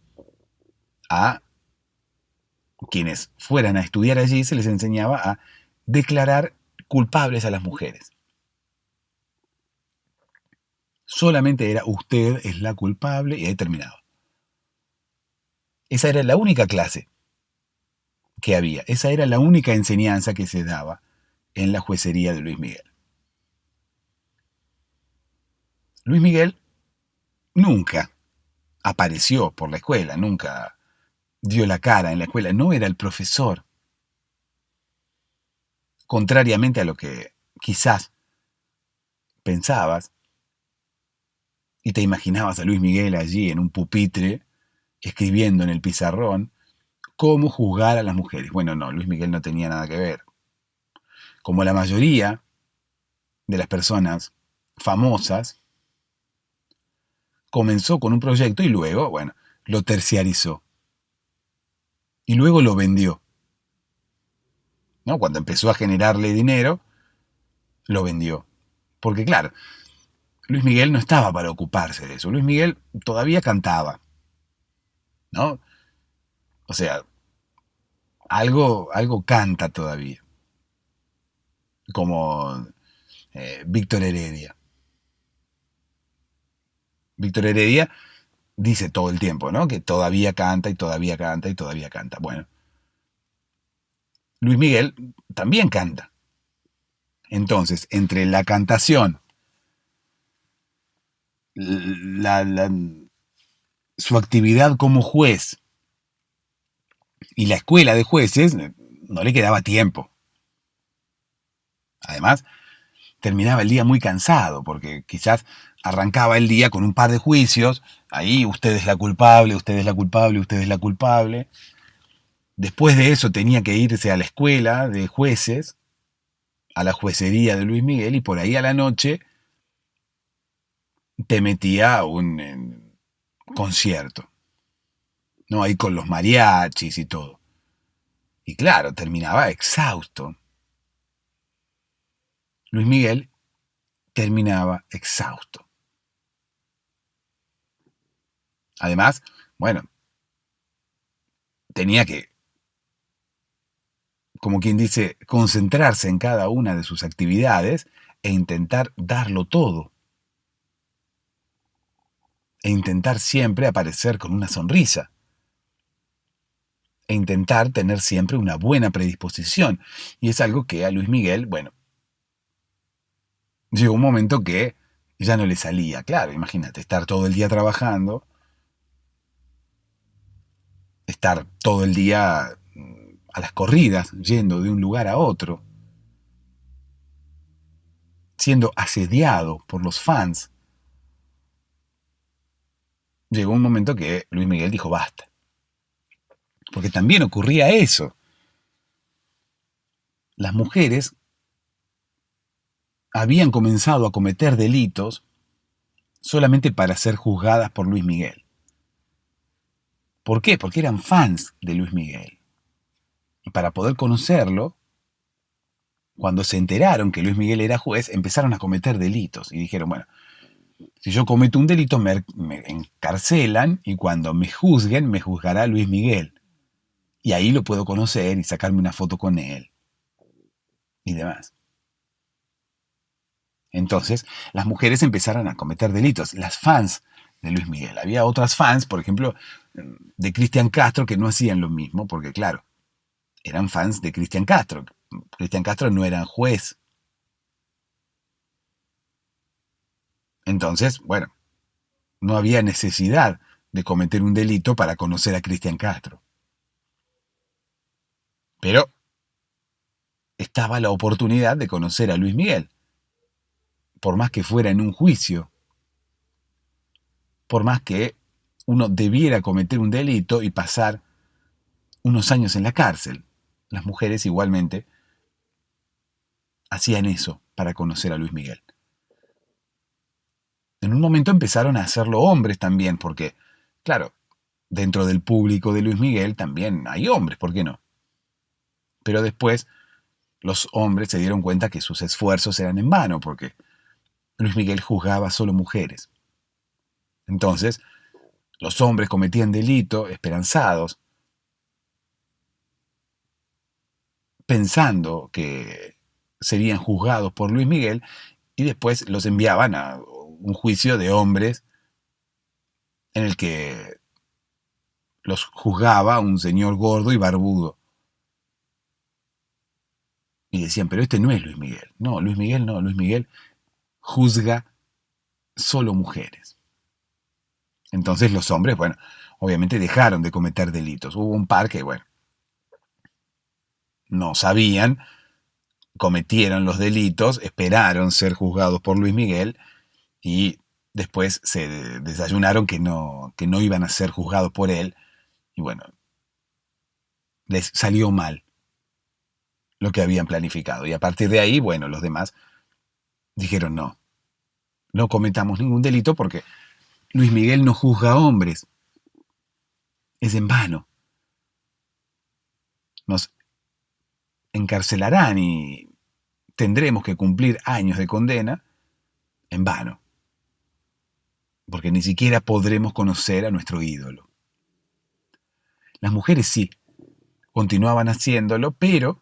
a quienes fueran a estudiar allí, se les enseñaba a declarar culpables a las mujeres. Solamente era usted es la culpable y ahí terminaba. Esa era la única clase que había. Esa era la única enseñanza que se daba en la juecería de Luis Miguel. Luis Miguel nunca apareció por la escuela, nunca dio la cara en la escuela, no era el profesor. Contrariamente a lo que quizás pensabas y te imaginabas a Luis Miguel allí en un pupitre, escribiendo en el pizarrón cómo juzgar a las mujeres. Bueno, no, Luis Miguel no tenía nada que ver. Como la mayoría de las personas famosas, comenzó con un proyecto y luego, bueno, lo terciarizó. Y luego lo vendió. ¿No? Cuando empezó a generarle dinero, lo vendió. Porque claro, Luis Miguel no estaba para ocuparse de eso. Luis Miguel todavía cantaba, ¿no? O sea, algo canta todavía. Como Víctor Heredia. Víctor Heredia dice todo el tiempo, ¿no? Que todavía canta y todavía canta y todavía canta. Bueno, Luis Miguel también canta. Entonces, entre la cantación, la, la, su actividad como juez y la escuela de jueces, no le quedaba tiempo. Además, terminaba el día muy cansado, porque quizás arrancaba el día con un par de juicios, ahí usted es la culpable, usted es la culpable, usted es la culpable. Después de eso tenía que irse a la escuela de jueces, a la juecería de Luis Miguel, y por ahí a la noche te metía a un concierto, ¿no? Ahí con los mariachis y todo. Y claro, terminaba exhausto. Luis Miguel terminaba exhausto. Además, bueno, tenía que, como quien dice, concentrarse en cada una de sus actividades e intentar darlo todo. E intentar siempre aparecer con una sonrisa. E intentar tener siempre una buena predisposición. Y es algo que a Luis Miguel, bueno, llegó un momento que ya no le salía. Claro, imagínate, estar todo el día trabajando, estar todo el día a las corridas, yendo de un lugar a otro, siendo asediado por los fans. Llegó un momento que Luis Miguel dijo basta. Porque también ocurría eso. Las mujeres habían comenzado a cometer delitos solamente para ser juzgadas por Luis Miguel. ¿Por qué? Porque eran fans de Luis Miguel. Y para poder conocerlo, cuando se enteraron que Luis Miguel era juez, empezaron a cometer delitos. Y dijeron, bueno, si yo cometo un delito me encarcelan y cuando me juzguen me juzgará Luis Miguel. Y ahí lo puedo conocer y sacarme una foto con él. Y demás. Entonces, las mujeres empezaron a cometer delitos. Las fans de Luis Miguel. Había otras fans, por ejemplo, de Cristian Castro, que no hacían lo mismo, porque claro, eran fans de Cristian Castro. Cristian Castro no era juez. Entonces, bueno, no había necesidad de cometer un delito para conocer a Cristian Castro. Pero estaba la oportunidad de conocer a Luis Miguel, por más que fuera en un juicio, por más que uno debiera cometer un delito y pasar unos años en la cárcel. Las mujeres igualmente hacían eso para conocer a Luis Miguel. En un momento empezaron a hacerlo hombres también, porque, claro, dentro del público de Luis Miguel también hay hombres, ¿por qué no? Pero después los hombres se dieron cuenta que sus esfuerzos eran en vano, porque Luis Miguel juzgaba solo mujeres. Entonces, los hombres cometían delito esperanzados, pensando que serían juzgados por Luis Miguel, y después los enviaban a un juicio de hombres en el que los juzgaba un señor gordo y barbudo. Y decían, pero este no es Luis Miguel. No, Luis Miguel no, Luis Miguel juzga solo mujeres. Entonces los hombres, bueno, obviamente dejaron de cometer delitos. Hubo un par que, bueno, no sabían, cometieron los delitos, esperaron ser juzgados por Luis Miguel y después se desayunaron que no iban a ser juzgados por él. Y bueno, les salió mal lo que habían planificado. Y a partir de ahí, bueno, los demás dijeron no cometamos ningún delito porque Luis Miguel no juzga a hombres. Es en vano. Nos encarcelarán y tendremos que cumplir años de condena en vano. Porque ni siquiera podremos conocer a nuestro ídolo. Las mujeres sí, continuaban haciéndolo, pero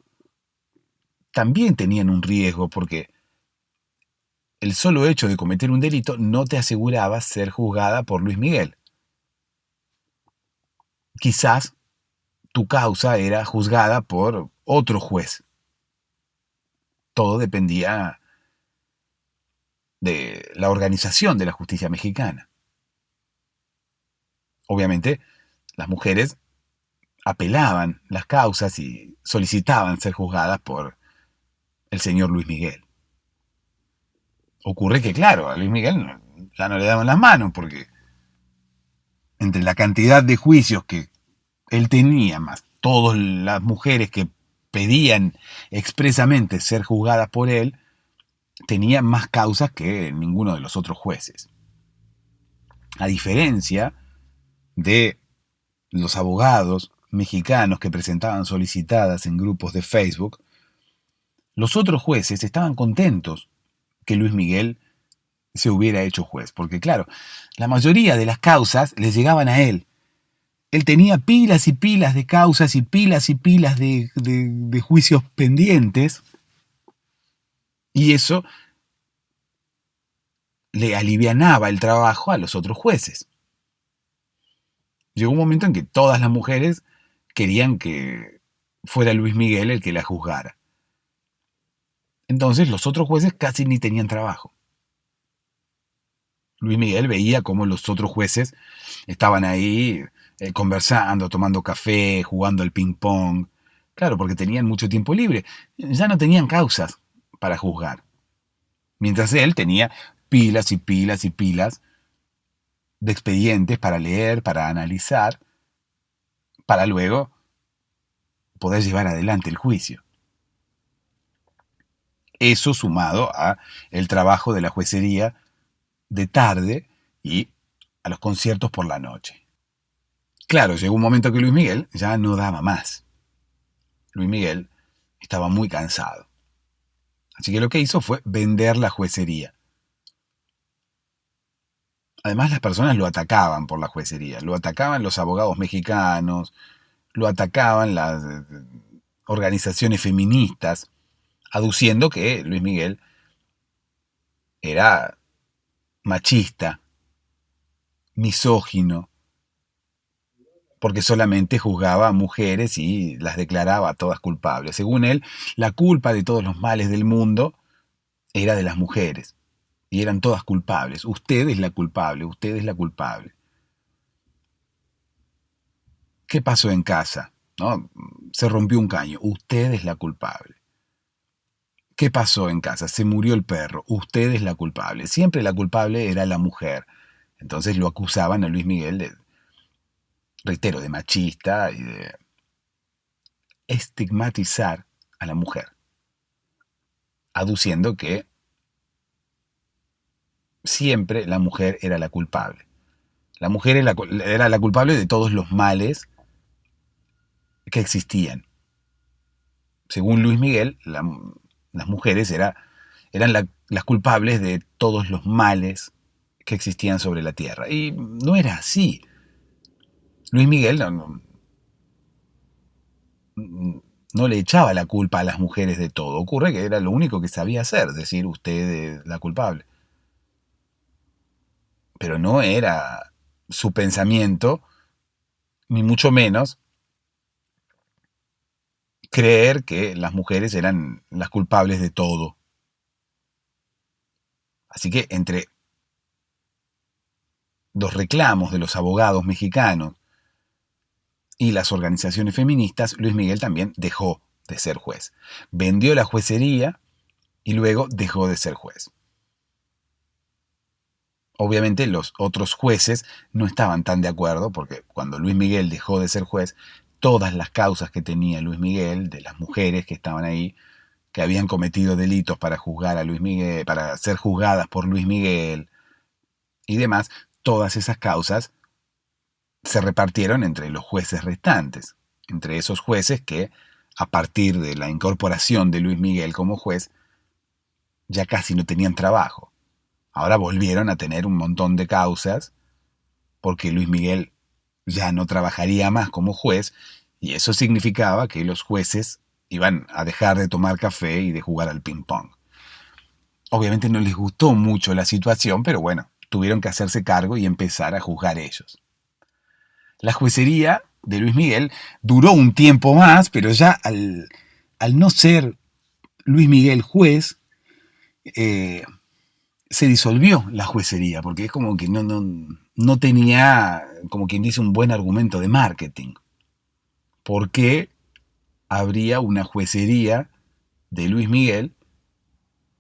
también tenían un riesgo porque el solo hecho de cometer un delito no te aseguraba ser juzgada por Luis Miguel. Quizás tu causa era juzgada por otro juez. Todo dependía de la organización de la justicia mexicana. Obviamente, las mujeres apelaban las causas y solicitaban ser juzgadas por el señor Luis Miguel. Ocurre que, claro, a Luis Miguel ya no le daban las manos porque entre la cantidad de juicios que él tenía, más todas las mujeres que pedían expresamente ser juzgadas por él, tenía más causas que ninguno de los otros jueces. A diferencia de los abogados mexicanos que presentaban solicitadas en grupos de Facebook, los otros jueces estaban contentos que Luis Miguel se hubiera hecho juez, porque claro, la mayoría de las causas les llegaban a él. Él tenía pilas y pilas de causas y pilas de juicios pendientes, y eso le alivianaba el trabajo a los otros jueces. Llegó un momento en que todas las mujeres querían que fuera Luis Miguel el que la juzgara. Entonces los otros jueces casi ni tenían trabajo. Luis Miguel veía cómo los otros jueces estaban ahí conversando, tomando café, jugando al ping-pong. Claro, porque tenían mucho tiempo libre. Ya no tenían causas para juzgar. Mientras él tenía pilas y pilas y pilas de expedientes para leer, para analizar, para luego poder llevar adelante el juicio. Eso sumado a el trabajo de la juecería de tarde y a los conciertos por la noche. Claro, llegó un momento que Luis Miguel ya no daba más. Luis Miguel estaba muy cansado. Así que lo que hizo fue vender la juecería. Además, las personas lo atacaban por la juecería. Lo atacaban los abogados mexicanos, lo atacaban las organizaciones feministas, aduciendo que Luis Miguel era machista, misógino, porque solamente juzgaba a mujeres y las declaraba todas culpables. Según él, la culpa de todos los males del mundo era de las mujeres. Y eran todas culpables. Usted es la culpable, usted es la culpable. ¿Qué pasó en casa? ¿No? Se rompió un caño. Usted es la culpable. ¿Qué pasó en casa? Se murió el perro. Usted es la culpable. Siempre la culpable era la mujer. Entonces lo acusaban a Luis Miguel de, reitero, de machista y de estigmatizar a la mujer, aduciendo que siempre la mujer era la culpable. La mujer era la culpable de todos los males que existían. Según Luis Miguel, las mujeres eran las culpables de todos los males que existían sobre la tierra. Y no era así. Luis Miguel no le echaba la culpa a las mujeres de todo. Ocurre que era lo único que sabía hacer, decir usted es la culpable. Pero no era su pensamiento, ni mucho menos creer que las mujeres eran las culpables de todo. Así que entre los reclamos de los abogados mexicanos y las organizaciones feministas, Luis Miguel también dejó de ser juez. Vendió la juecería y luego dejó de ser juez. Obviamente los otros jueces no estaban tan de acuerdo porque cuando Luis Miguel dejó de ser juez, todas las causas que tenía Luis Miguel, de las mujeres que estaban ahí, que habían cometido delitos para juzgar a Luis Miguel, para ser juzgadas por Luis Miguel y demás, todas esas causas se repartieron entre los jueces restantes, entre esos jueces que, a partir de la incorporación de Luis Miguel como juez, ya casi no tenían trabajo. Ahora volvieron a tener un montón de causas porque Luis Miguel ya no trabajaría más como juez y eso significaba que los jueces iban a dejar de tomar café y de jugar al ping-pong. Obviamente no les gustó mucho la situación, pero bueno, tuvieron que hacerse cargo y empezar a juzgar ellos. La juecería de Luis Miguel duró un tiempo más, pero ya al no ser Luis Miguel juez, se disolvió la juecería, porque es como que no tenía, como quien dice, un buen argumento de marketing. ¿Por qué habría una juecería de Luis Miguel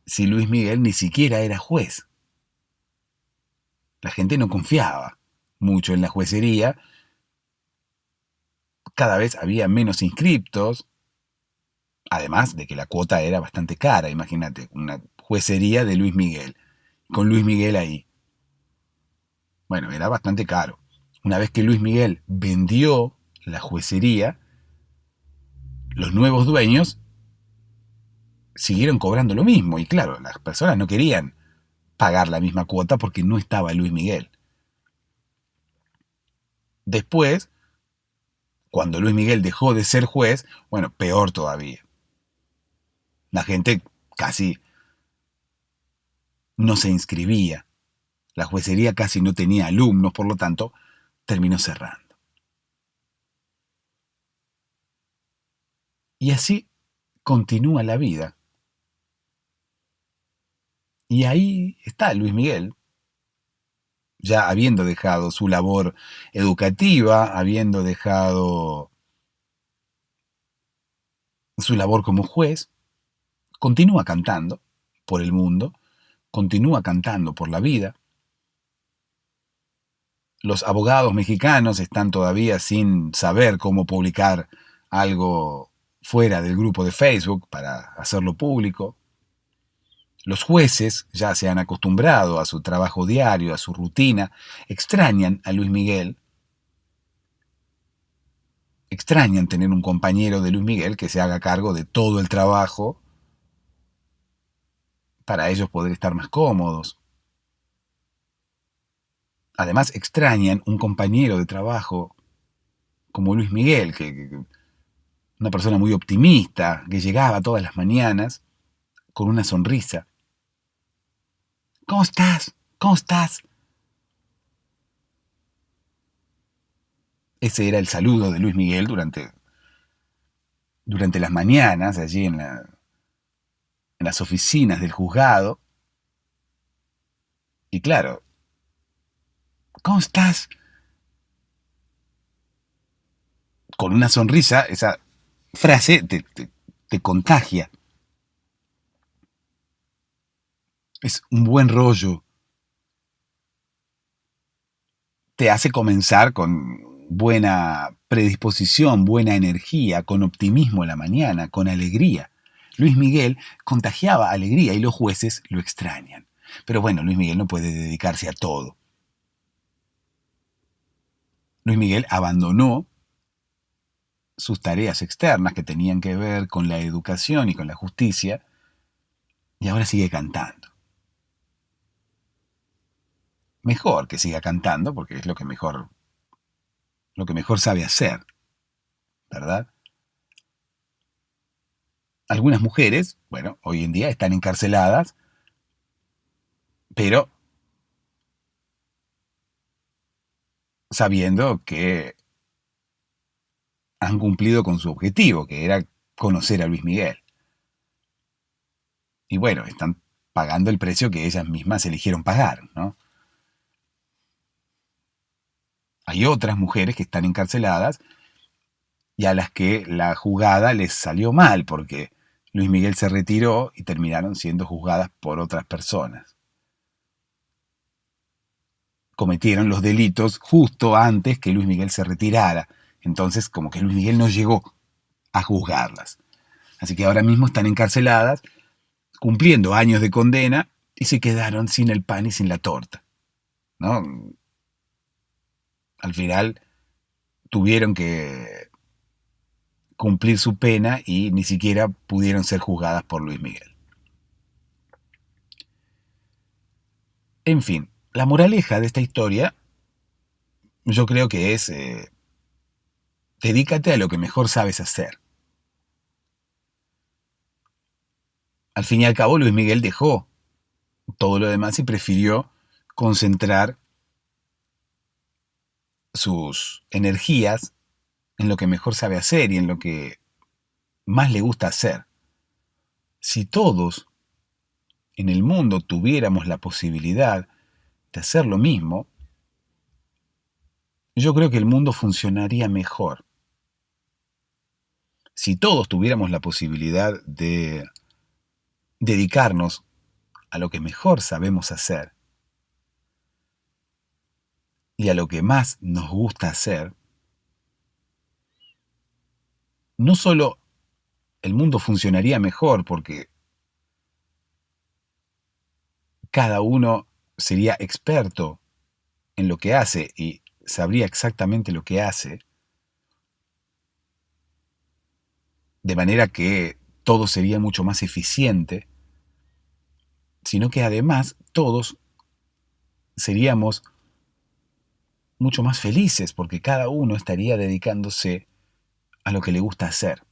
si Luis Miguel ni siquiera era juez? La gente no confiaba mucho en la juecería, cada vez había menos inscriptos, además de que la cuota era bastante cara, imagínate, una juecería de Luis Miguel, con Luis Miguel ahí. Bueno, era bastante caro. Una vez que Luis Miguel vendió la juecería, los nuevos dueños siguieron cobrando lo mismo. Y claro, las personas no querían pagar la misma cuota porque no estaba Luis Miguel. Después, cuando Luis Miguel dejó de ser juez, bueno, peor todavía. La gente casi no se inscribía. La juecería casi no tenía alumnos, por lo tanto, terminó cerrando. Y así continúa la vida. Y ahí está Luis Miguel, ya habiendo dejado su labor educativa, habiendo dejado su labor como juez, continúa cantando por el mundo, continúa cantando por la vida. Los abogados mexicanos están todavía sin saber cómo publicar algo fuera del grupo de Facebook para hacerlo público. Los jueces ya se han acostumbrado a su trabajo diario, a su rutina, extrañan a Luis Miguel, extrañan tener un compañero de Luis Miguel que se haga cargo de todo el trabajo para ellos poder estar más cómodos. Además, extrañan un compañero de trabajo como Luis Miguel, una persona muy optimista, que llegaba todas las mañanas con una sonrisa. ¿Cómo estás? ¿Cómo estás? Ese era el saludo de Luis Miguel durante las mañanas, allí en las oficinas del juzgado. Y claro, ¿cómo estás? Con una sonrisa, esa frase te contagia. Es un buen rollo. Te hace comenzar con buena predisposición, buena energía, con optimismo en la mañana, con alegría. Luis Miguel contagiaba alegría y los jueces lo extrañan. Pero bueno, Luis Miguel no puede dedicarse a todo. Luis Miguel abandonó sus tareas externas que tenían que ver con la educación y con la justicia y ahora sigue cantando. Mejor que siga cantando porque es lo que mejor sabe hacer, ¿verdad? Algunas mujeres, bueno, hoy en día están encarceladas, pero sabiendo que han cumplido con su objetivo, que era conocer a Luis Miguel. Y bueno, están pagando el precio que ellas mismas eligieron pagar, ¿no? Hay otras mujeres que están encarceladas y a las que la jugada les salió mal porque Luis Miguel se retiró y terminaron siendo juzgadas por otras personas. Cometieron los delitos justo antes que Luis Miguel se retirara. Entonces, como que Luis Miguel no llegó a juzgarlas. Así que ahora mismo están encarceladas, cumpliendo años de condena y se quedaron sin el pan y sin la torta, ¿no? Al final tuvieron que cumplir su pena y ni siquiera pudieron ser juzgadas por Luis Miguel. En fin, la moraleja de esta historia yo creo que es dedícate a lo que mejor sabes hacer. Al fin y al cabo Luis Miguel dejó todo lo demás y prefirió concentrar sus energías en lo que mejor sabe hacer y en lo que más le gusta hacer. Si todos en el mundo tuviéramos la posibilidad de hacer lo mismo, yo creo que el mundo funcionaría mejor. Si todos tuviéramos la posibilidad de dedicarnos a lo que mejor sabemos hacer y a lo que más nos gusta hacer, no solo el mundo funcionaría mejor porque cada uno sería experto en lo que hace y sabría exactamente lo que hace, de manera que todo sería mucho más eficiente, sino que además todos seríamos mucho más felices porque cada uno estaría dedicándose a lo que le gusta hacer.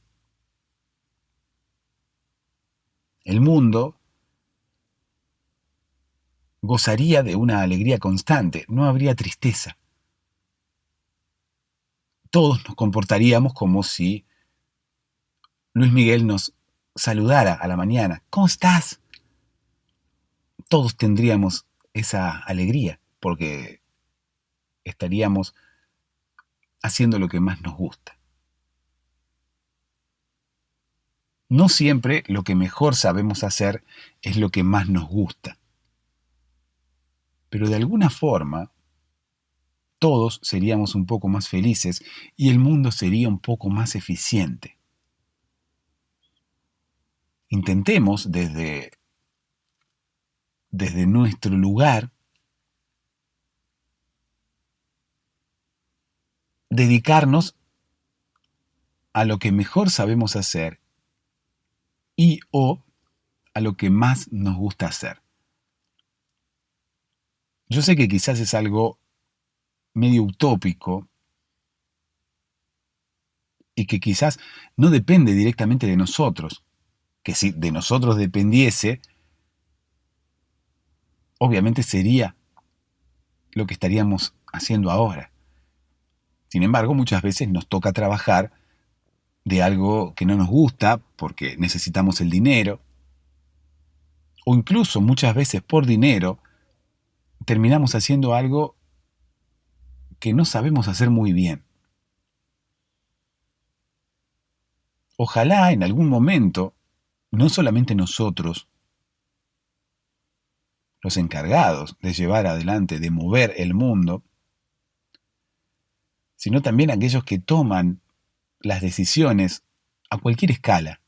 El mundo gozaría de una alegría constante, no habría tristeza. Todos nos comportaríamos como si Luis Miguel nos saludara a la mañana. ¿Cómo estás? Todos tendríamos esa alegría porque estaríamos haciendo lo que más nos gusta. No siempre lo que mejor sabemos hacer es lo que más nos gusta. Pero de alguna forma, todos seríamos un poco más felices y el mundo sería un poco más eficiente. Intentemos desde nuestro lugar dedicarnos a lo que mejor sabemos hacer y o a lo que más nos gusta hacer. Yo sé que quizás es algo medio utópico y que quizás no depende directamente de nosotros, que si de nosotros dependiese, obviamente sería lo que estaríamos haciendo ahora. Sin embargo, muchas veces nos toca trabajar de algo que no nos gusta porque necesitamos el dinero, o incluso muchas veces por dinero terminamos haciendo algo que no sabemos hacer muy bien. Ojalá en algún momento, no solamente nosotros, los encargados de llevar adelante, de mover el mundo, sino también aquellos que toman las decisiones a cualquier escala,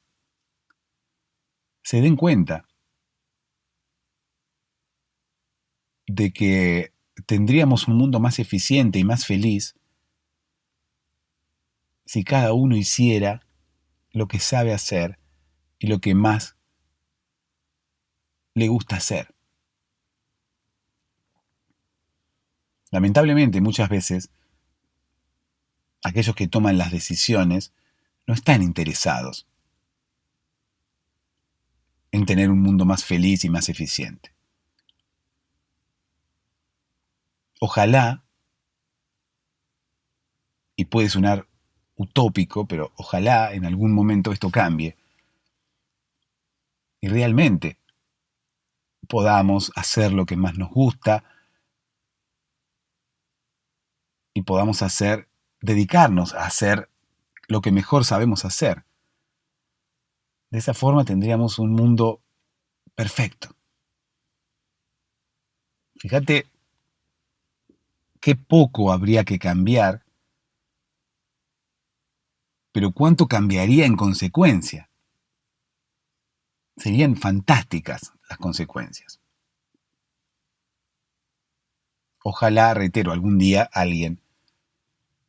se den cuenta de que tendríamos un mundo más eficiente y más feliz si cada uno hiciera lo que sabe hacer y lo que más le gusta hacer. Lamentablemente, muchas veces, aquellos que toman las decisiones no están interesados en tener un mundo más feliz y más eficiente. Ojalá, y puede sonar utópico, pero ojalá en algún momento esto cambie y realmente podamos hacer lo que más nos gusta y podamos dedicarnos a hacer lo que mejor sabemos hacer. De esa forma tendríamos un mundo perfecto. Fíjate qué poco habría que cambiar, pero cuánto cambiaría en consecuencia. Serían fantásticas las consecuencias. Ojalá, reitero, algún día alguien,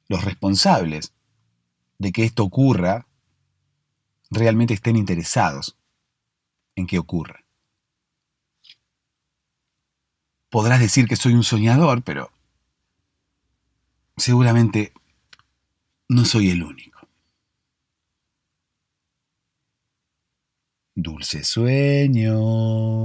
los responsables de que esto ocurra, realmente estén interesados en que ocurra. Podrás decir que soy un soñador, pero seguramente no soy el único. Dulces sueños.